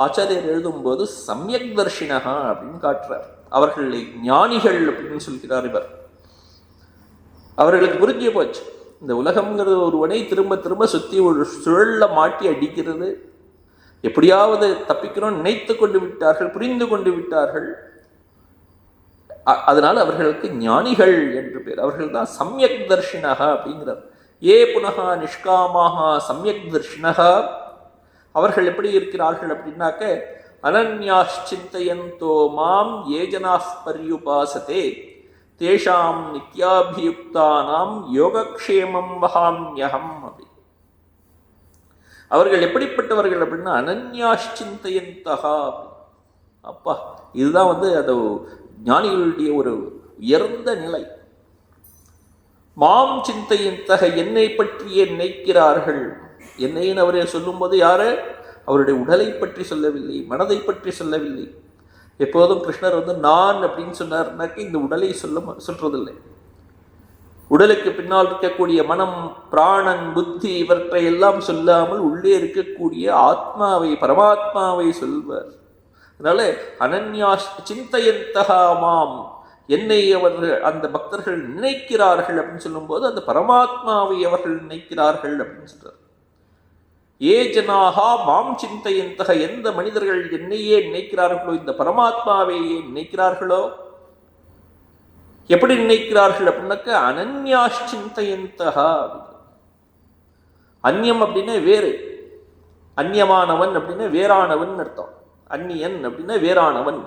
ஆச்சாரியர் எழுதும்போது சம்யக் தர்ஷினகா அப்படின்னு காட்டுறார். அவர்களை ஞானிகள் அப்படின்னு சொல்கிறார் இவர். அவர்களுக்கு புரிஞ்சு போச்சு, இந்த உலகம்ங்கிறது ஒருவனை திரும்ப திரும்ப சுற்றி ஒரு சுழல்ல மாட்டி அடிக்கிறது. எப்படியாவது தப்பிக்கணும்னு நினைத்து கொண்டு விட்டார்கள், புரிந்து கொண்டு விட்டார்கள். அதனால் அவர்களுக்கு ஞானிகள் என்று பேர். அவர்கள் தான் சம்யக் தர்ஷினகா அப்படிங்கிறார். ஏ புனகா நிஷ்காமாக சம்யக் தர்ஷினகா. அவர்கள் எப்படி இருக்கிறார்கள் அப்படின்னாக்க அனன்யாச்சிந்தயந்தோ மாம் ஏஜனாஸ் பர்யுபாசதே தேஷாம் நித்யாபியுக்தானாம் யோகக்ஷேமம் வகாம்யகம். அப்படி அவர்கள் எப்படிப்பட்டவர்கள் அப்படின்னா அனன்யாச்சிந்தயந்தகா. அப்பா, இதுதான் அது ஞானிகளுடைய ஒரு உயர்ந்த நிலை. மாம் சிந்தையந்தக, என்னை பற்றியே நினைக்கிறார்கள். என்னைன்னு அவரே சொல்லும்போது யாரு? அவருடைய உடலை பற்றி சொல்லவில்லை, மனதை பற்றி சொல்லவில்லை. எப்போதும் கிருஷ்ணர் நான் அப்படின்னு சொன்னார்னாக்க இந்த உடலை சொல்றதில்லை. உடலுக்கு பின்னால் இருக்கக்கூடிய மனம், பிராணன், புத்தி இவற்றை எல்லாம் சொல்லாமல் உள்ளே இருக்கக்கூடிய ஆத்மாவை, பரமாத்மாவை சொல்வார். அதனால அனன்யா சிந்தையந்தகா மாம், என்னை அவர்கள் அந்த பக்தர்கள் நினைக்கிறார்கள் அப்படின்னு சொல்லும்போது அந்த பரமாத்மாவை அவர்கள் நினைக்கிறார்கள் அப்படின்னு சொல்றார். ஏ ஜனாகா மாம் சிந்தையந்தக, எந்த மனிதர்கள் என்னையே நினைக்கிறார்களோ, இந்த பரமாத்மாவையே நினைக்கிறார்களோ. எப்படி நினைக்கிறார்கள் அப்படின்னாக்க அனன்யாச்சிந்தயந்தகா. அந்நியம் அப்படின்னா வேறு, அந்நியமானவன் அப்படின்னா வேறானவன் அர்த்தம். அந்நியன் அப்படின்னா வேறானவன்.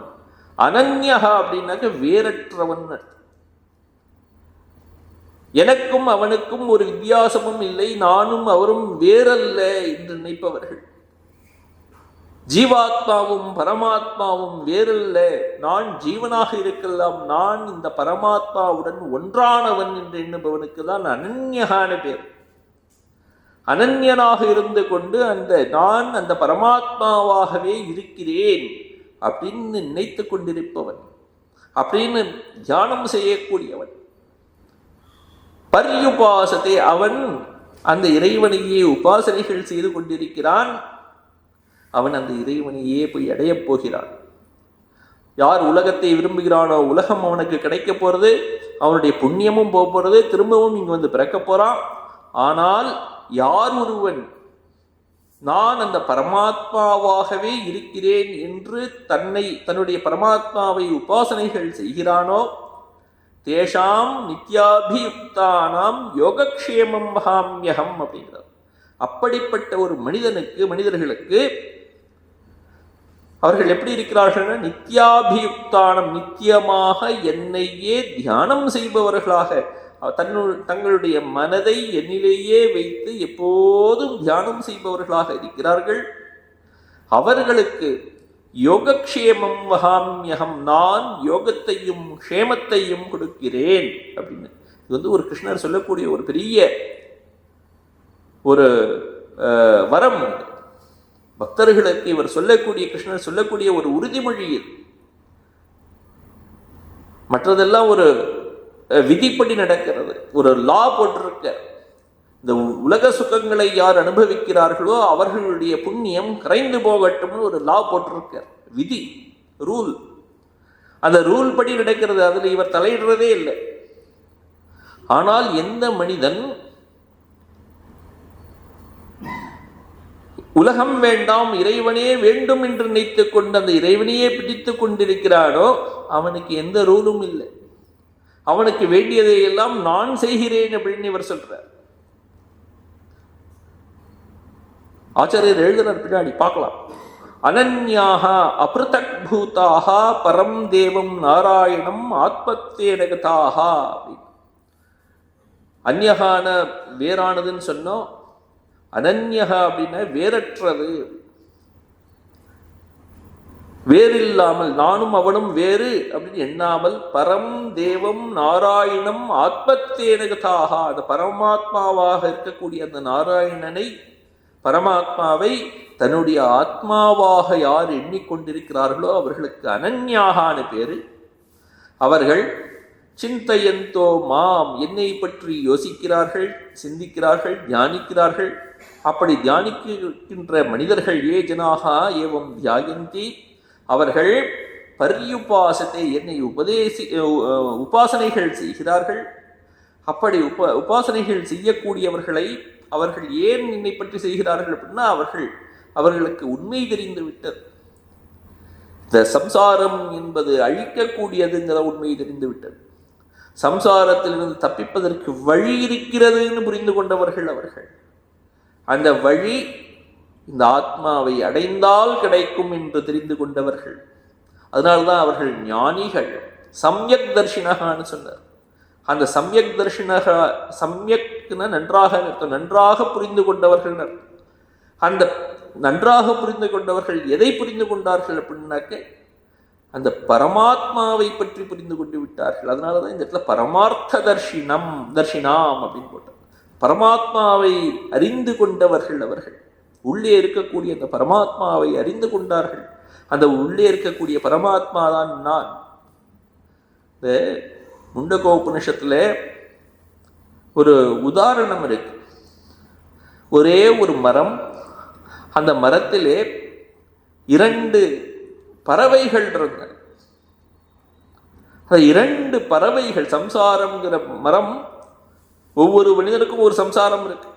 அனன்யகா அப்படின்னாக்க வேறற்றவன் அர்த்தம். எனக்கும் அவனுக்கும் ஒரு வித்தியாசமும் இல்லை, நானும் அவரும் வேறல்ல என்று நினைப்பவர்கள். ஜீவாத்மாவும் பரமாத்மாவும் வேறல்ல, நான் ஜீவனாக இருக்கலாம், நான் இந்த பரமாத்மாவுடன் ஒன்றானவன் என்று எண்ணுபவனுக்கு தான் அனன்யகான பேர். அனன்யனாக இருந்து கொண்டு நான் அந்த பரமாத்மாவாகவே இருக்கிறேன் அப்படின்னு நினைத்து கொண்டிருப்பவன், அப்படின்னு தியானம் செய்யக்கூடியவன். பர்யுபாசத்தை, அவன் அந்த இறைவனையே உபாசனைகள் செய்து கொண்டிருக்கிறான். அவன் அந்த இறைவனையே போய் அடையப் போகிறான். யார் உலகத்தை விரும்புகிறானோ உலகம் அவனுக்கு கிடைக்க போறது, அவனுடைய புண்ணியமும் போகிறது, திரும்பவும் இங்கு பிறக்க போறான். ஆனால் யார் ஒருவன் நான் அந்த பரமாத்மாவாகவே இருக்கிறேன் என்று தன்னுடைய பரமாத்மாவை உபாசனைகள் செய்கிறானோ தேஷாம் நித்யாபியுக்தானாம் யோகக்ஷேமம் வகாம்யகம் அப்படிங்கிறார். அப்படிப்பட்ட ஒரு மனிதர்களுக்கு அவர்கள் எப்படி இருக்கிறார்கள்? நித்யாபியுக்தானம், நித்தியமாக என்னையே தியானம் செய்பவர்களாக, தங்களுடைய மனதை என்னிலேயே வைத்து எப்போதும் தியானம் செய்பவர்களாக இருக்கிறார்கள். அவர்களுக்கு யோகக்ஷேமம் வகாம்யகம், நான் யோகத்தையும் க்ஷேமத்தையும் கொடுக்கிறேன் அப்படின்னு. இது ஒரு கிருஷ்ணர் சொல்லக்கூடிய ஒரு பெரிய ஒரு வரம். பக்தர்களுக்கு இவர் சொல்லக்கூடிய, கிருஷ்ணர் சொல்லக்கூடிய ஒரு உறுதிமொழி. மற்றதெல்லாம் ஒரு விதிப்படி நடக்கிறது, ஒரு லா போட்டிருக்க. இந்த உலக சுகங்களை யார் அனுபவிக்கிறார்களோ அவர்களுடைய புண்ணியம் கரைந்து போகட்டும்னு ஒரு லா போட்டிருக்கார், விதி, ரூல். அந்த ரூல் படி நடக்கிறது, அதில் இவர் தலையிடுறதே இல்லை. ஆனால் எந்த மனிதன் உலகம் வேண்டாம் இறைவனே வேண்டும் என்று நினைத்துக் கொண்டு அந்த இறைவனையே பிடித்துக் கொண்டிருக்கிறானோ அவனுக்கு எந்த ரூலும் இல்லை. அவனுக்கு வேண்டியதை எல்லாம் நான் செய்கிறேன் அப்படின்னு இவர் சொல்றார். ஆச்சாரியர் எழுதுறார், பின்னாடி பார்க்கலாம். அனன்யாக அப்ருதக் பூதாக பரம் தேவம் நாராயணம் ஆத்மத்தேனகதாக. அந்யகான வேறானதுன்னு சொன்னோம், அனன்யகா அப்படின்னா வேறற்றது, வேறில்லாமல், நானும் அவனும் வேறு அப்படின்னு எண்ணாமல், பரம் தேவம் நாராயணம் ஆத்மத்தேனகதாக, அந்த பரமாத்மாவாக இருக்கக்கூடிய அந்த நாராயணனை, பரமாத்மாவை தன்னுடைய ஆத்மாவாக யார் எண்ணிக்கொண்டிருக்கிறார்களோ அவர்களுக்கு அனன்யாகான பேரு. அவர்கள் சிந்தையந்தோ மாம், என்னை பற்றி யோசிக்கிறார்கள், சிந்திக்கிறார்கள், தியானிக்கிறார்கள். அப்படி தியானிக்கின்ற மனிதர்கள் ஏ ஜனாகா ஏவம் தியாயந்தி, அவர்கள் பர்யுபாசத்தை, என்னை உபாசனைகள் செய்கிறார்கள். அப்படி உபாசனைகள் செய்யக்கூடியவர்களை அவர்கள் ஏன் என்னை பற்றி செய்கிறார்கள் அப்படின்னா அவர்களுக்கு உண்மை தெரிந்து விட்டது. இந்த சம்சாரம் என்பது அழிக்கக்கூடியதுங்கிற உண்மை தெரிந்து விட்டது. சம்சாரத்திலிருந்து தப்பிப்பதற்கு வழி இருக்கிறதுன்னு புரிந்து கொண்டவர்கள் அவர்கள். அந்த வழி இந்த ஆத்மாவை அடைந்தால் கிடைக்கும் என்று தெரிந்து கொண்டவர்கள். அதனால்தான் அவர்கள் ஞானிகள். சம்யக் தர்ஷினகான்னு சொன்னார். அந்த சம்யக் தர்ஷினக, சம்யக்னா நன்றாக அர்த்தம், நன்றாக புரிந்து கொண்டவர்கள். அந்த நன்றாக புரிந்து கொண்டவர்கள் எதை புரிந்து கொண்டார்கள் அப்படின்னாக்க அந்த பரமாத்மாவை பற்றி புரிந்து கொண்டு விட்டார்கள். அதனாலதான் இந்த இடத்துல பரமார்த்த தர்ஷினாம் அப்படின்னு போட்டார். பரமாத்மாவை அறிந்து கொண்டவர்கள் அவர்கள். உள்ளே இருக்கக்கூடிய அந்த பரமாத்மாவை அறிந்து கொண்டார்கள். அந்த உள்ளே இருக்கக்கூடிய பரமாத்மா தான் நான். இந்த முண்டகோபனிஷத்துல ஒரு உதாரணம் இருக்கு. ஒரே ஒரு மரம், அந்த மரத்திலே 2 பறவைகள் இருந்தன. அந்த 2 பறவைகள், சம்சாரம்ங்கிற மரம், ஒவ்வொரு மனிதனுக்கும் ஒரு சம்சாரம் இருக்கு.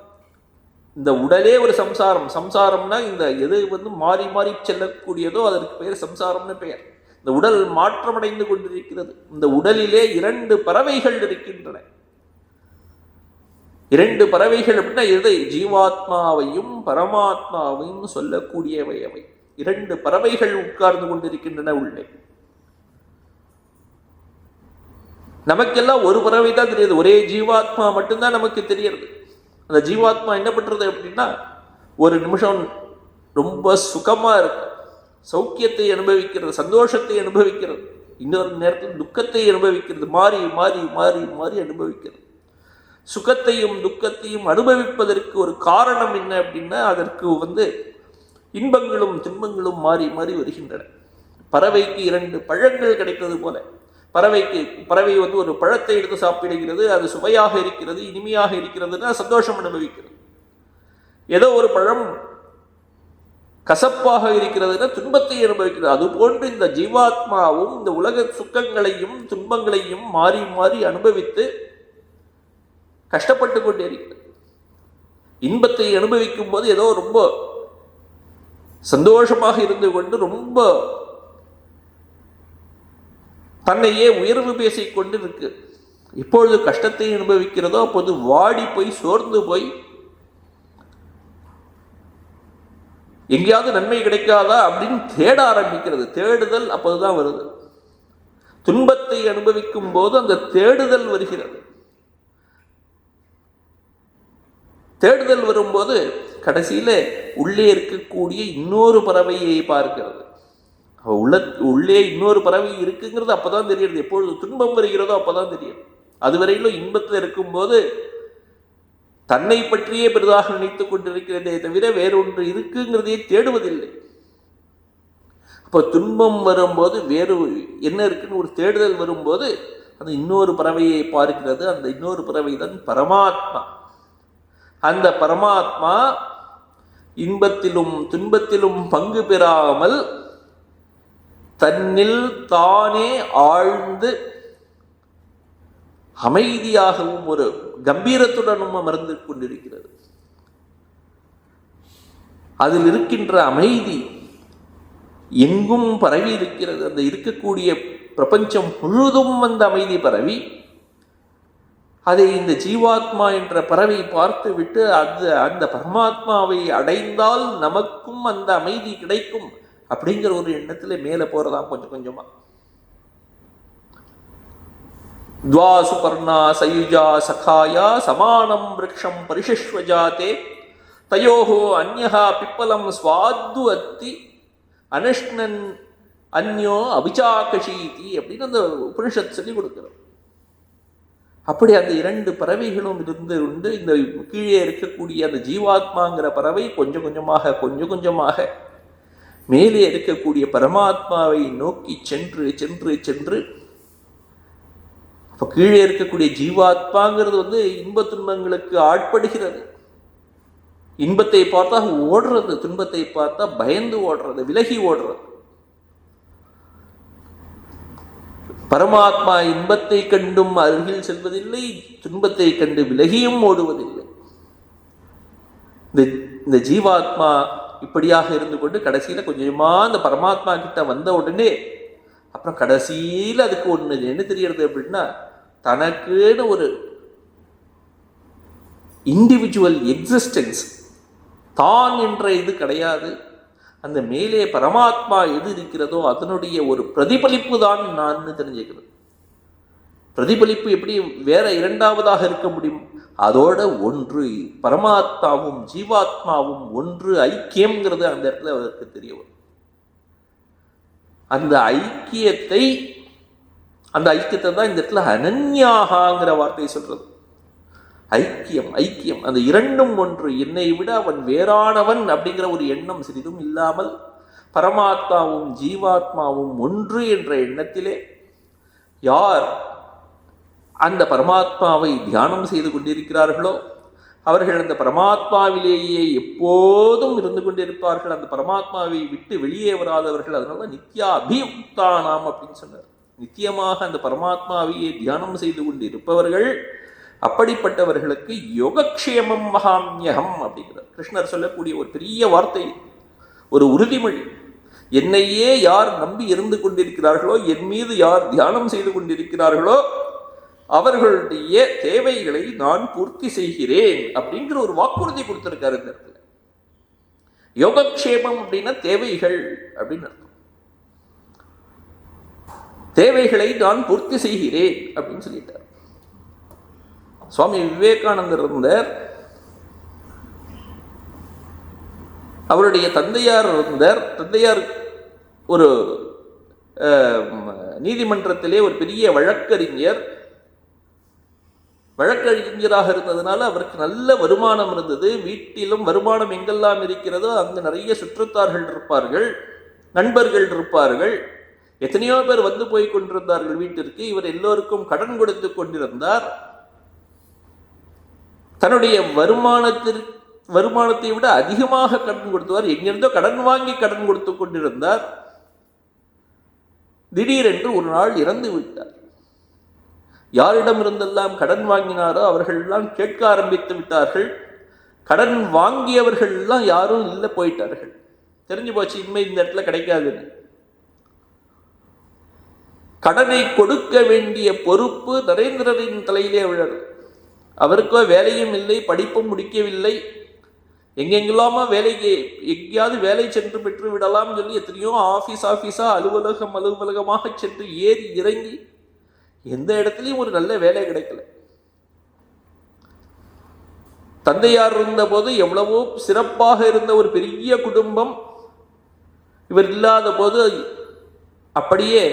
இந்த உடலே ஒரு சம்சாரம். சம்சாரம்னா இந்த எது மாறி மாறி செல்லக்கூடியதோ அதற்கு பெயர் சம்சாரம்னு பெயர். இந்த உடல் மாற்றமடைந்து கொண்டிருக்கிறது. இந்த உடலிலே 2 பறவைகள் இருக்கின்றன. 2 பறவைகள் அப்படின்னா எதை? ஜீவாத்மாவையும் பரமாத்மாவையும் சொல்லக்கூடியவை அவை. 2 பறவைகள் உட்கார்ந்து கொண்டிருக்கின்றன உள்ளே. நமக்கெல்லாம் ஒரு பறவை தான் தெரியுது, ஒரே ஜீவாத்மா மட்டும்தான் நமக்கு தெரியுது. அந்த ஜீவாத்மா என்ன பண்றது அப்படின்னா, ஒரு நிமிஷம் ரொம்ப சுகமா இருக்கு, சௌக்கியத்தை அனுபவிக்கிறது, சந்தோஷத்தை அனுபவிக்கிறது, இன்னொரு நேரத்தில் துக்கத்தை அனுபவிக்கிறது, மாறி மாறி மாறி மாறி அனுபவிக்கிறது. சுகத்தையும் துக்கத்தையும் அனுபவிப்பதற்கு ஒரு காரணம் என்ன அப்படின்னா, அதற்கு இன்பங்களும் துன்பங்களும் மாறி மாறி வருகின்றன. பறவைக்கு 2 பழங்கள் கிடைக்கிறது போல, பறவை ஒரு பழத்தை எடுத்து சாப்பிடுகிறது, அது சுவையாக இருக்கிறது, இனிமையாக இருக்கிறதுன்னா சந்தோஷம் அனுபவிக்கிறது. ஏதோ ஒரு பழம் கசப்பாக இருக்கிறதுனா துன்பத்தை அனுபவிக்கிறது. அதுபோன்று இந்த ஜீவாத்மாவும் இந்த உலக சுக்கங்களையும் துன்பங்களையும் மாறி மாறி அனுபவித்து கஷ்டப்பட்டு கொண்டே இருக்கிறது. இன்பத்தை அனுபவிக்கும் போது ஏதோ ரொம்ப சந்தோஷமாக இருந்து கொண்டு ரொம்ப தன்னையே உயர்வு பேசிக்கொண்டு இருக்கு. இப்பொழுது கஷ்டத்தை அனுபவிக்கிறதோ அப்போது வாடி போய் சோர்ந்து போய் எங்கேயாவது நன்மை கிடைக்காதா அப்படின்னு தேட ஆரம்பிக்கிறது. தேடுதல் அப்போதுதான் வருது. துன்பத்தை அனுபவிக்கும் போது அந்த தேடுதல் வருகிறது. தேடுதல் வரும்போது கடைசியில உள்ளே இருக்கக்கூடிய இன்னொரு பறவையை பார்க்கிறது. உள்ளே இன்னொரு பறவை இருக்குங்கிறது அப்பதான் தெரியுது. எப்பொழுது துன்பம் வருகிறதோ அப்பதான் தெரியும். அதுவரையிலும் இன்பத்தில் இருக்கும்போது தன்னை பற்றியே பெரிதாக நினைத்துக் கொண்டிருக்கிறதே தவிர வேறொன்று இருக்குங்கிறதையே தேடுவதில்லை. அப்போ துன்பம் வரும்போது வேறு என்ன இருக்குன்னு ஒரு தேடுதல் வரும்போது அந்த இன்னொரு பறவையை பார்க்கிறது. அந்த இன்னொரு பறவை தான் பரமாத்மா. அந்த பரமாத்மா இன்பத்திலும் துன்பத்திலும் பங்கு பெறாமல் தன்னில் தானே ஆழ்ந்து அமைதியாகவும் ஒரு கம்பீரத்துடனும் அமர்ந்து கொண்டிருக்கிறது. அதில் இருக்கின்ற அமைதி எங்கும் பரவி இருக்கிறது. அந்த இருக்கக்கூடிய பிரபஞ்சம் முழுதும் அந்த அமைதி பரவி, அதை இந்த ஜீவாத்மா என்ற பறவை பார்த்து விட்டு அந்த பரமாத்மாவை அடைந்தால் நமக்கும் அந்த அமைதி கிடைக்கும் அப்படிங்கிற ஒரு எண்ணத்துல மேல போறதாம் கொஞ்சம் கொஞ்சமா. துவா சுபர்ணா சயுஜா சகாயா சமானம் விரக்ஷம் பரிஷஸ்வஜாதே தயோஹோ அந்யஹா பிப்பலம் ஸ்வாத்து அத்தி அனஷ்ணன் அந்யோ அபிச்சாகஷீதி அப்படின்னு அந்த உபனிஷத் சொல்லி கொடுக்கிறோம். அப்படி அந்த இரண்டு பறவைகளும் இருந்து உண்டு. இந்த கீழே இருக்கக்கூடிய அந்த ஜீவாத்மாங்கிற பறவை கொஞ்சம் கொஞ்சமாக மேலே இருக்கக்கூடிய பரமாத்மாவை நோக்கி சென்று சென்று சென்று அப்ப கீழே இருக்கக்கூடிய ஜீவாத்மாங்கிறது இன்ப துன்பங்களுக்கு ஆட்படுகிறது. இன்பத்தை பார்த்தா ஓடுறது, துன்பத்தை பார்த்தா பயந்து ஓடுறது, விலகி ஓடுறது. பரமாத்மா இன்பத்தை கண்டும் அருகில் செல்வதில்லை, துன்பத்தை கண்டு விலகியும் ஓடுவதில்லை. இந்த ஜீவாத்மா இப்படியாக இருந்து கொண்டு கடைசியில கொஞ்சமா அந்த பரமாத்மா கிட்ட வந்த உடனே அப்புறம் கடைசியில் அதுக்கு ஒண்ணு என்ன தெரியறது அப்படின்னா, தனக்குன்னு ஒரு இண்டிவிஜுவல் எக்ஸிஸ்டன்ஸ், தான் என்ற இது கிடையாது. அந்த மேலே பரமாத்மா எது இருக்கிறதோ அதனுடைய ஒரு பிரதிபலிப்பு தான் நான் தெரிஞ்சுக்கிறது. பிரதிபலிப்பு எப்படி வேற இரண்டாவதாக இருக்க முடியும்? அதோட ஒன்று, பரமாத்மாவும் ஜீவாத்மாவும் ஒன்று, ஐக்கியம்ங்கிறது அந்த இடத்துல அவருக்கு தெரிய வரும். அந்த ஐக்கியத்தை தான் இந்த இடத்துல அனன்யாகாங்கிற வார்த்தை சொல்றது. ஐக்கியம் அந்த இரண்டும் ஒன்று, என்னை விட அவன் வேறானவன் அப்படிங்கிற ஒரு எண்ணம் சிறிதும் இல்லாமல் பரமாத்மாவும் ஜீவாத்மாவும் ஒன்று என்ற எண்ணத்திலே யார் அந்த பரமாத்மாவை தியானம் செய்து கொண்டிருக்கிறார்களோ அவர்கள் அந்த பரமாத்மாவிலேயே எப்போதும் இருந்து கொண்டிருப்பார்கள். அந்த பரமாத்மாவை விட்டு வெளியே வராதவர்கள். அதனால நித்யா அபியுக்தானாம் அப்படின்னு சொன்னார். நித்தியமாக அந்த பரமாத்மாவையே தியானம் செய்து கொண்டு இருப்பவர்கள், அப்படிப்பட்டவர்களுக்கு யோகக்ஷேமம் மகாமியகம் அப்படிங்கிறார் கிருஷ்ணர். சொல்லக்கூடிய ஒரு பெரிய வார்த்தை, ஒரு உறுதிமொழி. என்னையே யார் நம்பி இருந்து கொண்டிருக்கிறார்களோ, என் மீது யார் தியானம் செய்து கொண்டிருக்கிறார்களோ அவர்களுடைய தேவைகளை நான் பூர்த்தி செய்கிறேன் அப்படிங்கிற ஒரு வாக்குறுதி கொடுத்திருக்காரு இந்த இடத்துல. யோகக்ஷேமம் அப்படின்னா தேவைகள் அப்படின்னு அர்த்தம். தேவைகளை நான் பூர்த்தி செய்கிறேன் அப்படின்னு சொல்லிட்டார். சுவாமி விவேகானந்தர் இருந்தார், அவருடைய தந்தையார் இருந்தார். தந்தையார் ஒரு நீதிமன்றத்திலே ஒரு பெரிய வழக்கறிஞராக இருந்ததுனால அவருக்கு நல்ல வருமானம் இருந்தது. வீட்டிலும் வருமானம் எங்கெல்லாம் இருக்கிறதோ அங்கு நிறைய சுற்றத்தார்கள் இருப்பார்கள், நண்பர்கள் இருப்பார்கள். எத்தனையோ பேர் வந்து போய் கொண்டிருந்தார்கள் வீட்டிற்கு. இவர் எல்லோருக்கும் கடன் கொடுத்து கொண்டிருந்தார். தன்னுடைய வருமானத்தை விட அதிகமாக கடன் கொடுத்தவர். எங்கிருந்தோ கடன் வாங்கி கடன் கொடுத்து கொண்டிருந்தார். திடீரென்று ஒரு நாள் இறந்து விட்டார். யாரிடமிருந்தெல்லாம் கடன் வாங்கினாரோ அவர்களெல்லாம் கேட்க ஆரம்பித்து விட்டார்கள். கடன் வாங்கியவர்கள் எல்லாம் யாரும் இல்லை, போயிட்டார்கள். தெரிஞ்சு போச்சு இனிமே இந்த இடத்துல கிடைக்காதுன்னு. கடனை கொடுக்க வேண்டிய பொறுப்பு நரேந்திரரின் தலையிலே விழது. அவருக்கோ வேலையும் இல்லை, படிப்பும் முடிக்கவில்லை. எங்கெங்கெல்லாமா வேலைக்கு எங்கேயாவது வேலை சென்று பெற்று விடலாம் சொல்லி எத்தனையோ ஆஃபீஸா அலுவலகமாக சென்று ஏறி இறங்கி எந்த இடத்துலையும் ஒரு நல்ல வேலை கிடைக்கல. தந்தையார் இருந்த போது எவ்வளவோ சிறப்பாக இருந்த ஒரு பெரிய குடும்பம், இவர் இல்லாத போது அப்படியே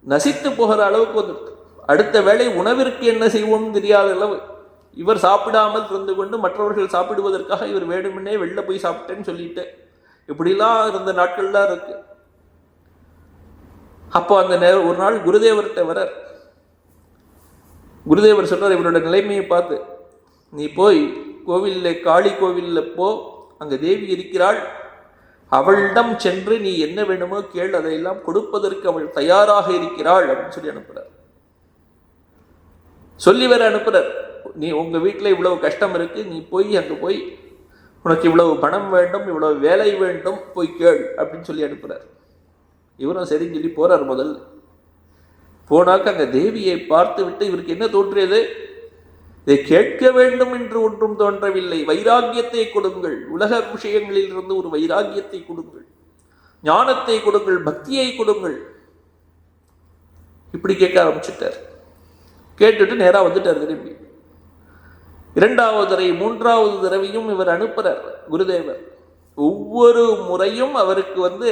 நசித்து போகிற அளவுக்கு வந்துருக்கு. அடுத்த வேளை உணவிற்கு என்ன செய்வோம் தெரியாத அளவு. இவர் சாப்பிடாமல் இருந்து கொண்டு மற்றவர்கள் சாப்பிடுவதற்காக இவர் வேணுமென்னே வெளில போய் சாப்பிட்டேன்னு சொல்லிட்டு இப்படிலாம் இருந்த நாட்கள்லாம் இருக்கு. அப்போ அந்த நேரம் ஒரு நாள் குருதேவர்கிட்ட வரார். குருதேவர் சொல்றார், இவரோட நிலைமையை பார்த்து, நீ போய் கோவிலில் காளி கோவிலில் போ, அங்கே தேவி இருக்கிறாள், அவளிடம் சென்று நீ என்ன வேணுமோ கேள், அதையெல்லாம் கொடுப்பதற்கு அவள் தயாராக இருக்கிறாள் அப்படின்னு சொல்லி அனுப்புறார். சொல்லி வேற அனுப்புறார், நீ உங்க வீட்டில் இவ்வளவு கஷ்டம் இருக்கு, நீ போய் அங்கே போய் உனக்கு இவ்வளவு பணம் வேண்டும், இவ்வளவு வேலை வேண்டும், போய் கேள் அப்படின்னு சொல்லி அனுப்புறார். இவரும் சரின்னு சொல்லி போறார். முதல் போனாக்க அங்க தேவியை பார்த்து விட்டு இவருக்கு என்ன தோன்றியது? இதை கேட்க வேண்டும் என்று ஒன்றும் தோன்றவில்லை. வைராக்கியத்தை கொடுங்கள், உலக விஷயங்களில் இருந்து ஒரு வைராக்கியத்தை கொடுங்கள், ஞானத்தை கொடுங்கள், பக்தியை கொடுங்கள், இப்படி கேட்க ஆரம்பிச்சுட்டார். கேட்டுட்டு நேரா வந்துட்டார் திரும்பி. இரண்டாவது தடவை மூன்றாவது தடவையும் இவர் அனுப்புறார் குருதேவர். ஒவ்வொரு முறையும் அவருக்கு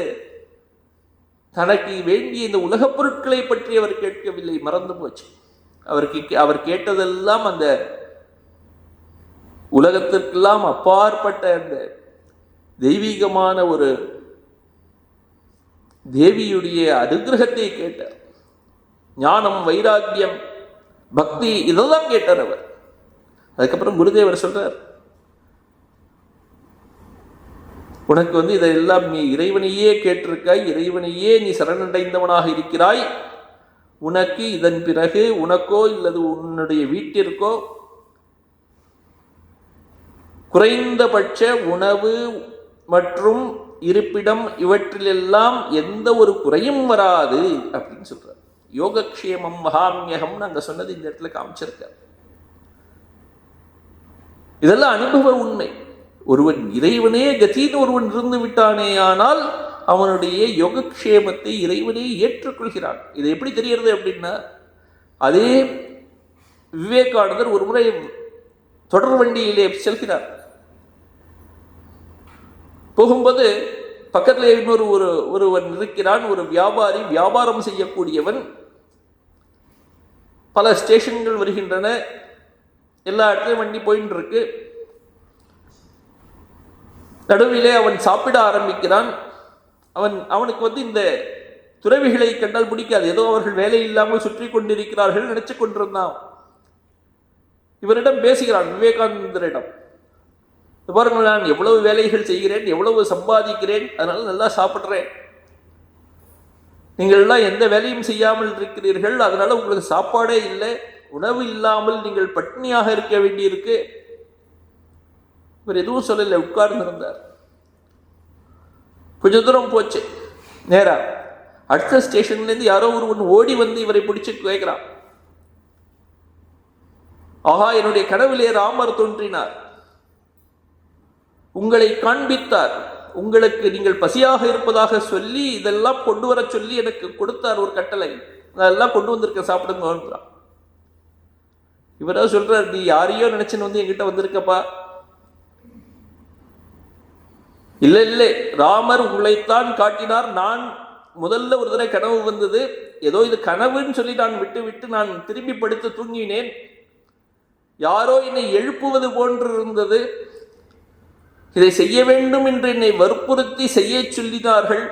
தனக்கு வேண்டிய இந்த உலகப் பொருட்களை பற்றி அவர் கேட்கவில்லை, மறந்து போச்சு. அவர் கேட்டதெல்லாம் அந்த உலகத்திற்கெல்லாம் அப்பாற்பட்ட அந்த தெய்வீகமான ஒரு தேவியுடைய அனுகிரகத்தை கேட்டார். ஞானம், வைராக்கியம், பக்தி, இதெல்லாம் கேட்டார் அவர். அதுக்கப்புறம் குருதேவர் சொல்றார், உனக்கு இதெல்லாம் நீ இறைவனையே கேட்டிருக்காய், இறைவனையே நீ சரணடைந்தவனாக இருக்கிறாய். உனக்கு இதன் பிறகு உனக்கோ இல்லது உன்னுடைய வீட்டிற்கோ குறைந்தபட்ச உணவு மற்றும் இருப்பிடம் இவற்றிலெல்லாம் எந்த ஒரு குறையும் வராது அப்படின்னு சொல்றார். யோகக்ஷேமம் மகாமியகம்னு அங்க சொன்னது இந்த இடத்துல காமிச்சிருக்கார். இதெல்லாம் அனுபவ உண்மை. ஒருவன் இறைவனே கதின்னு ஒருவன் இருந்து விட்டானே ஆனால் அவனுடைய யோகக்ஷேமத்தை இறைவனே ஏற்றுக்கொள்கிறான். இது எப்படி தெரிகிறது அப்படின்னா, அதே விவேகானந்தர் ஒரு முறை தொடர் வண்டியிலே செல்கிறார். போகும்போது பக்கத்தில் இன்னொரு ஒருவன் இருக்கிறான், ஒரு வியாபாரி, வியாபாரம் செய்யக்கூடியவன். பல ஸ்டேஷன்கள் வருகின்றன, எல்லா இடத்துலையும் வண்டி போயின்னு இருக்கு. நடுவிலே அவன் சாப்பிட ஆரம்பிக்கிறான். அவனுக்கு இந்த துறவிகளை கண்டால் பிடிக்காது. ஏதோ அவர்கள் வேலை இல்லாமல் சுற்றி கொண்டிருக்கிறார்கள் நினைச்சு கொண்டிருந்தான். இவரிடம் பேசுகிறான், விவேகானந்தரிடம். பாருங்கள், நான் எவ்வளவு வேலைகள் செய்கிறேன், எவ்வளவு சம்பாதிக்கிறேன், அதனால நல்லா சாப்பிட்றேன். நீங்கள் எல்லாம் எந்த வேலையும் செய்யாமல் இருக்கிறீர்கள், அதனால உங்களுக்கு சாப்பாடே இல்லை, உணவு இல்லாமல் நீங்கள் பட்டினியாக இருக்க வேண்டியிருக்கு. இவர் எதுவும் சொல்லலை, உட்கார்ந்திருந்தார். கொஞ்ச தூரம் போச்சு. நேரா அடுத்த ஸ்டேஷன்லேருந்து யாரோ ஒருவன் ஓடி இவரை பிடிச்சு கேட்கிறான், ஆஹா, என்னுடைய கனவிலே ராமர் தோன்றினார், உங்களை காண்பித்தார், உங்களுக்கு நீங்கள் பசியாக இருப்பதாக சொல்லி இதெல்லாம் கொண்டு வர சொல்லி எனக்கு கொடுத்தார் ஒரு கட்டளை, அதெல்லாம் கொண்டு வந்திருக்க, சாப்பிடுங்க. இவரோ சொல்றார், நீ யாரையோ நினைச்சுன்னு என்கிட்ட வந்திருக்கப்பா. இல்லை இல்லை, ராமர் உங்களைத்தான் காட்டினார். நான் முதல்ல ஒரு தடவை கனவு வந்தது, ஏதோ இது கனவுன்னு சொல்லி நான் விட்டு நான் திரும்பி படுத்து தூங்கினேன். யாரோ என்னை எழுப்புவது போன்று இருந்தது. இதை செய்ய வேண்டும் என்று என்னை வற்புறுத்தி செய்ய சொல்லினார்கள்.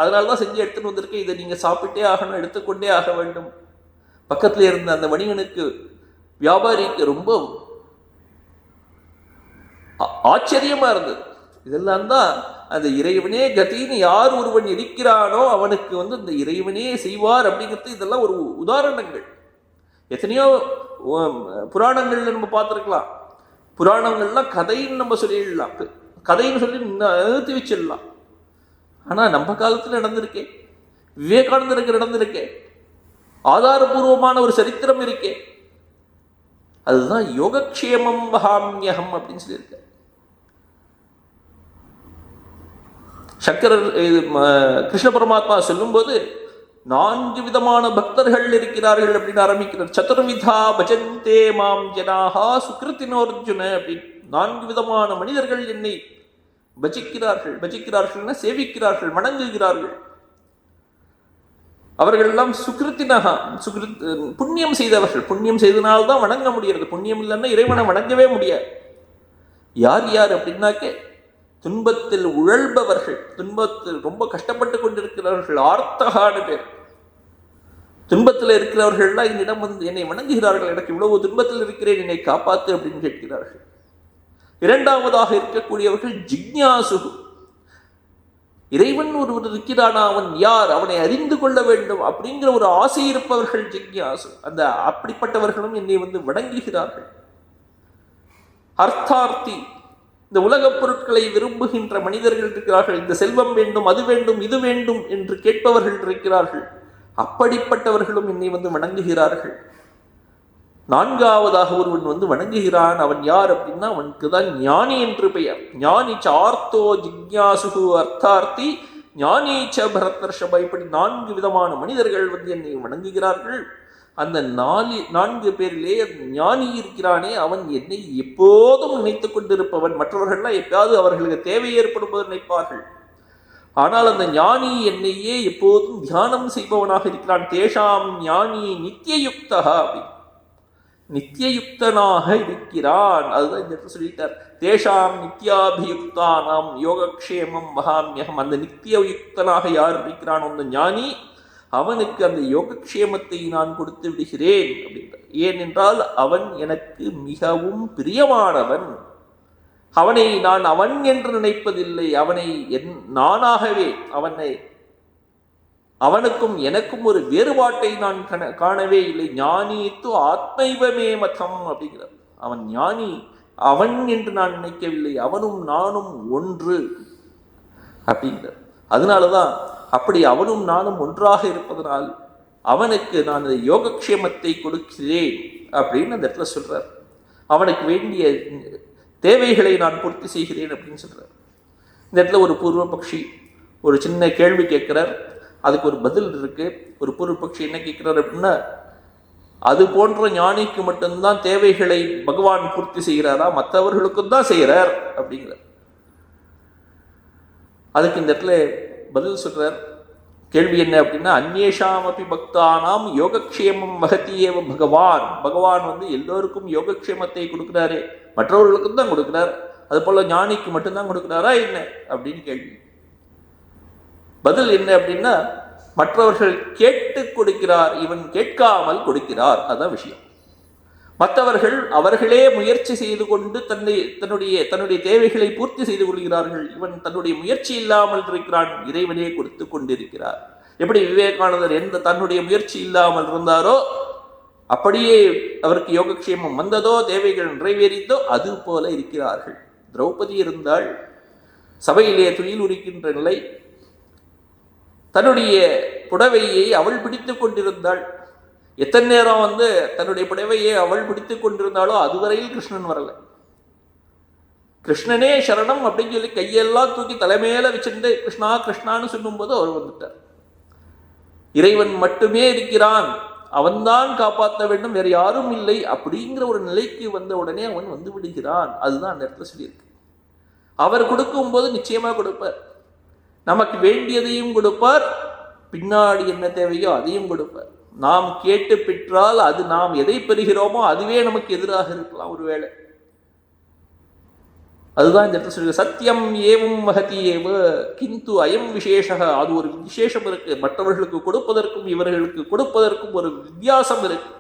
அதனால்தான் செஞ்சு எடுத்துன்னு வந்திருக்கேன். இதை நீங்க சாப்பிட்டே ஆகணும், எடுத்துக்கொண்டே ஆக வேண்டும். பக்கத்தில் இருந்த அந்த வணிகனுக்கு, வியாபாரிக்கு ரொம்ப ஆச்சரியமா இருந்தது. இதெல்லாம் தான் அந்த இறைவனே கதின்னு யார் ஒருவன் இருக்கிறானோ அவனுக்கு இந்த இறைவனே செய்வார் அப்படிங்கிறது. இதெல்லாம் ஒரு உதாரணங்கள். எத்தனையோ புராணங்கள்ல நம்ம பார்த்துருக்கலாம். புராணங்கள்லாம் கதைன்னு நம்ம சொல்லிடலாம், கதைன்னு சொல்லி நிறுத்தி வச்சிடலாம். ஆனா நம்ம காலத்தில் நடந்திருக்கேன், விவேகானந்தருக்கு நடந்திருக்கேன், ஆதாரபூர்வமான ஒரு சரித்திரம் இருக்கே. அதுதான் யோகக்ஷேமம் மகாமியகம் அப்படின்னு சொல்லியிருக்க. சங்கரர் கிருஷ்ண பரமாத்மா சொல்லும்போது 4 விதமான பக்தர்கள் இருக்கிறார்கள் அப்படின்னு ஆரம்பிக்கிறார். சதுர்விதா பஜந்தே மாம் ஜனாஹா சுக்ருத்தினோர்ஜுன அப்படின்னு 4 விதமான மனிதர்கள் என்னை பஜிக்கிறார்கள், சேவிக்கிறார்கள், வணங்குகிறார்கள். அவர்கள் எல்லாம் சுக்ருத்தினகா, புண்ணியம் செய்தவர்கள். புண்ணியம் செய்தனால்தான் வணங்க முடியாது. புண்ணியம் இல்லைன்னா இறைவனை வணங்கவே முடியாது. யார் யார் அப்படின்னாக்க, துன்பத்தில் உழல்பவர்கள், துன்பத்தில் ரொம்ப கஷ்டப்பட்டு கொண்டிருக்கிறார்கள், ஆர்த்தகான பேர். துன்பத்தில் இருக்கிறவர்கள்லாம் என்னிடம் வந்து என்னை வணங்குகிறார்கள், எனக்கு இவ்வளவு துன்பத்தில் இருக்கிறேன், என்னை காப்பாத்து அப்படின்னு கேட்கிறார்கள். இரண்டாவதாக இருக்கக்கூடியவர்கள் ஜிக்ஞாசு. இறைவன் ஒருவர் இருக்கிறானா, அவன் யார், அவனை அறிந்து கொள்ள வேண்டும் அப்படிங்கிற ஒரு ஆசை இருப்பவர்கள் ஜிக்ஞாசு. அந்த அப்படிப்பட்டவர்களும் என்னை வந்து வணங்குகிறார்கள். அர்த்தார்த்தி, இந்த உலகப் பொருட்களை விரும்புகின்ற மனிதர்கள் இருக்கிறார்கள். இந்த செல்வம் வேண்டும், அது வேண்டும், இது வேண்டும் என்று கேட்பவர்கள் இருக்கிறார்கள். அப்படிப்பட்டவர்களும் என்னை வந்து வணங்குகிறார்கள். நான்காவதாக ஒருவன் வந்து வணங்குகிறான், அவன் யார் அப்படின்னா அவனுக்கு தான் ஞானி என்று பெயர். ஞானி சார்த்தோ ஜிக்ஞாசு அர்த்தார்த்தி ஞானீச்ச பரதர்ஷப. இப்படி 4 விதமான மனிதர்கள் வந்து என்னை வணங்குகிறார்கள். அந்த 4 பேரிலே ஞானி இருக்கிறானே, அவன் என்னை எப்போதும் நினைத்து கொண்டிருப்பவன். மற்றவர்கள்லாம் எப்பயாவது அவர்களுக்கு தேவை ஏற்படும் போது நினைப்பார்கள். ஆனால் அந்த ஞானி என்னையே எப்போதும் தியானம் செய்பவனாக இருக்கிறான். தேஷாம் ஞானி நித்தியயுக்தா, நித்தியயுக்தனாக இருக்கிறான். அதுதான் இந்த இடத்துல சொல்லிட்டார். தேஷாம் நித்யாபியுக்தானாம் யோகக்ஷேமம் மகாமியகம். அந்த நித்தியயுக்தனாக யார் இருக்கிறான் அந்த ஞானி, அவனுக்கு அந்த யோகக்ஷேமத்தை நான் கொடுத்து விடுகிறேன் அப்படின்றார். ஏனென்றால் அவன் எனக்கு மிகவும் பிரியமானவன். அவனை நான் அவன் என்று நினைப்பதில்லை, அவனை நானாகவே அவனுக்கும் எனக்கும் ஒரு வேறுபாட்டை நான் காணவே இல்லை. ஞானித்து ஆத்மைவமே மதம் அப்படிங்கிறார். அவன் ஞானி, அவன் என்று நான் நினைக்கவில்லை, அவனும் நானும் ஒன்று அப்படிங்கிறார். அதனாலதான் அப்படி அவனும் நானும் ஒன்றாக இருப்பதனால் அவனுக்கு நான் இந்த யோகக்ஷேமத்தை கொடுக்கிறேன் அப்படின்னு அந்த இடத்துல சொல்றார். அவனுக்கு வேண்டிய தேவைகளை நான் பூர்த்தி செய்கிறேன் அப்படின்னு சொல்றார். இந்த இடத்துல ஒரு பூர்வ பக்ஷி ஒரு சின்ன கேள்வி கேட்கிறார். அதுக்கு ஒரு பதில் இருக்கு. ஒரு பூர்வ பக்ஷி என்ன கேட்கிறார் அப்படின்னா, அது போன்ற ஞானிக்கு மட்டும்தான் தேவைகளை பகவான் பூர்த்தி செய்கிறாரா, மற்றவர்களுக்கும் தான் செய்கிறார் அப்படிங்கிறார். அதுக்கு இந்த இடத்துல பதில் சொல்றார். கேள்வி என்ன அப்படின்னா, அந்நேஷாம் அப்படி பக்தானாம் யோகக்ஷேமம் மகத்தியேவ பகவான். பகவான் வந்து எல்லோருக்கும் யோகக்ஷேமத்தை கொடுக்கிறாரே, மற்றவர்களுக்கும் தான் கொடுக்கிறார், அது போல ஞானிக்கு மட்டும்தான் கொடுக்கிறாரா என்ன அப்படின்னு கேள்வி. பதில் என்ன அப்படின்னா, மற்றவர்கள் கேட்டு கொடுக்கிறார், இவன் கேட்காமல் கொடுக்கிறார். அதான் விஷயம். மற்றவர்கள் அவர்களே முயற்சி செய்து கொண்டு தன்னுடைய தேவைகளை பூர்த்தி செய்து கொள்கிறார்கள். இவன் தன்னுடைய முயற்சி இல்லாமல் இருக்கிறான், இறைவனே கொடுத்து கொண்டிருக்கிறார். எப்படி விவேகானந்தர் தன்னுடைய முயற்சி இல்லாமல் இருந்தாரோ, அப்படியே அவருக்கு யோகக்ஷேமம் வந்ததோ, தேவைகள் நிறைவேறித்தோ, அது போல இருக்கிறார்கள். திரௌபதி இருந்தால் சபையிலே துயில் உரிக்கின்ற நிலை. தன்னுடைய புடவையை அவள் பிடித்து கொண்டிருந்தாள். எத்தனை நேரம் தன்னுடைய புடவையை அவள் பிடித்து கொண்டிருந்தாலோ அதுவரையில் கிருஷ்ணன் வரல. கிருஷ்ணனே சரணம் அப்படின்னு சொல்லி கையெல்லாம் தூக்கி தலைமையில வச்சுட்டு கிருஷ்ணா கிருஷ்ணான்னு சொல்லும்போது அவர் வந்துட்டார். இறைவன் மட்டுமே இருக்கிறான், அவன்தான் காப்பாற்ற வேண்டும், வேற யாரும் இல்லை அப்படிங்கிற ஒரு நிலைக்கு வந்த உடனே அவன் வந்து விடுகிறான். அதுதான் அந்த இடத்துல சொல்லியிருக்கு. அவர் கொடுக்கும் போது நிச்சயமா கொடுப்பார். நமக்கு வேண்டியதையும் கொடுப்பார், பின்னாடி என்ன தேவையோ அதையும் கொடுப்பார். நாம் கேட்டு பெற்றால் அது நாம் எதை பெறுகிறோமோ அதுவே நமக்கு எதிராக இருக்கலாம் ஒருவேளை. அதுதான் இந்த இடத்துல சொல்லுங்க, சத்தியம் ஏவும் மகதி ஏவ கிந்து அயம் விசேஷக. அது ஒரு விசேஷம் இருக்கு. மற்றவர்களுக்கு கொடுப்பதற்கும் இவர்களுக்கு கொடுப்பதற்கும் ஒரு வித்தியாசம் இருக்கு.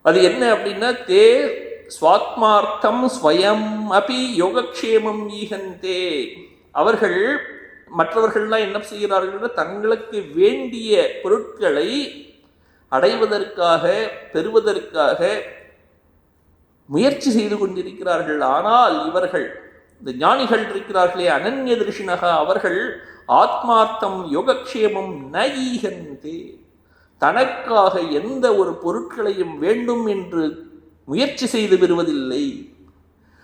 அது என்ன அப்படின்னா, தே ஸ்வாத்மார்த்தம் ஸ்வயம் அபி யோகக்ஷேமம் ஈகந்தே. அவர்கள் மற்றவர்கள்லாம் என்ன செய்கிறார்கள், தங்களுக்கு வேண்டிய பொருட்களை அடைவதற்காக பெறுவதற்காக முயற்சி செய்து கொண்டிருக்கிறார்கள். ஆனால் இவர்கள் இந்த ஞானிகள் இருக்கிறார்களே, அனன்ய திருஷினக, அவர்கள் ஆத்மார்த்தம் யோகக்ஷேமம் நஈகந்தே, தனக்காக எந்த ஒரு பொருட்களையும் வேண்டும் என்று முயற்சி செய்து பெறுவதில்லை.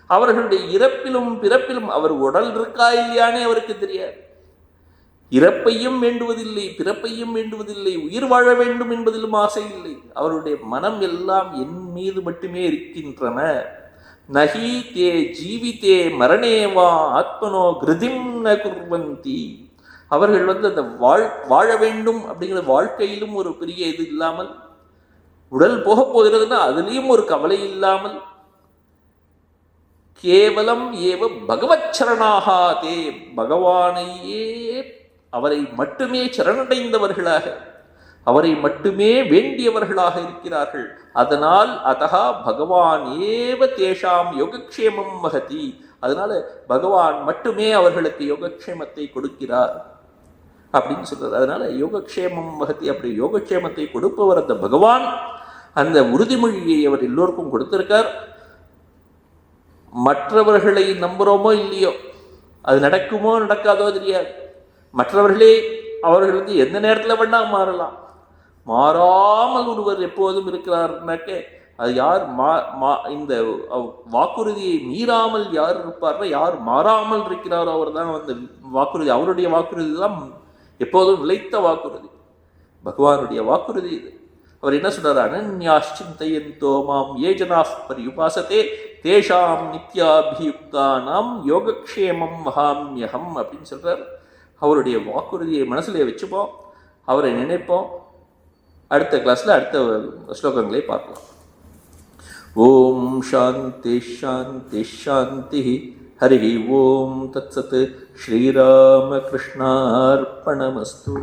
அவர்களுடைய இறப்பிலும் பிறப்பிலும் அவர் உடல் இருக்கா இல்லையானே அவருக்கு தெரியாது. இறப்பையும் வேண்டுவதில்லை, பிறப்பையும் வேண்டுவதில்லை, உயிர் வாழ வேண்டும் என்பதிலும் ஆசை இல்லை. அவருடைய மனம் எல்லாம் என் மீது மட்டுமே இருக்கின்றன. நகி தே ஜீவிதே மரணேவா ஆத்மனோ கிருதிம் ந குர்வந்தி. அவர்கள் அந்த வாழ வேண்டும் அப்படிங்கிற வாழ்க்கையிலும் ஒரு பெரிய இது இல்லாமல், உடல் போக போகிறதுன்னா அதுலேயும் ஒரு கவலை இல்லாமல், கேவலம் ஏவ பகவத் சரணாகா தே, பகவானையே அவரை மட்டுமே சரணடைந்தவர்களாக, அவரை மட்டுமே வேண்டியவர்களாக இருக்கிறார்கள். அதனால் அதகா பகவான் ஏவ தேஷாம் யோகக்ஷேமம் மகதி, அதனால பகவான் மட்டுமே அவர்களுக்கு யோகக்ஷேமத்தை கொடுக்கிறார் அப்படின்னு சொல்றார். அதனால யோகக்ஷேமம் மகதி, அப்படி யோகக்ஷேமத்தை கொடுப்பவர் அந்த பகவான். அந்த உறுதிமொழியை அவர் எல்லோருக்கும் கொடுத்திருக்கார். மற்றவர்களை நம்புறோமோ இல்லையோ, அது நடக்குமோ நடக்காதோ தெரியாது. மற்றவர்களே அவர்களுக்கு எந்த நேரத்தில் வேணா மாறலாம். மாறாமல் ஒருவர் எப்போதும் இருக்கிறார்னாக்க அது யார்? இந்த வாக்குறுதியை மீறாமல் யார் இருப்பார்னா, யார் மாறாமல் இருக்கிறாரோ அவர் தான் அந்த வாக்குறுதி, அவருடைய வாக்குறுதி தான் எப்போதும் நிலைத்த வாக்குறுதி, பகவானுடைய வாக்குறுதி இது. அவர் என்ன சொல்றாரு? அனன்யாச்சிந்தயந்தோ மாம் ஏ ஜனாஃப் பரியுபாசதே தேஷாம் நித்யாபியுக்தானாம் யோகக்ஷேமம் மகாம்யகம் அப்படின்னு சொல்றார். அவருடைய வாக்குறுதியை மனசுல வச்சுப்போம், அவரை நினைப்போம். அடுத்த கிளாஸ்ல அடுத்த ஸ்லோகங்களை பார்க்கலாம். ஓம் சாந்தி ஷாந்தி ஷாந்தி. ஹரி ஓம் தத்சத். ஸ்ரீராமகிருஷ்ணார்ப்பணமஸ்து.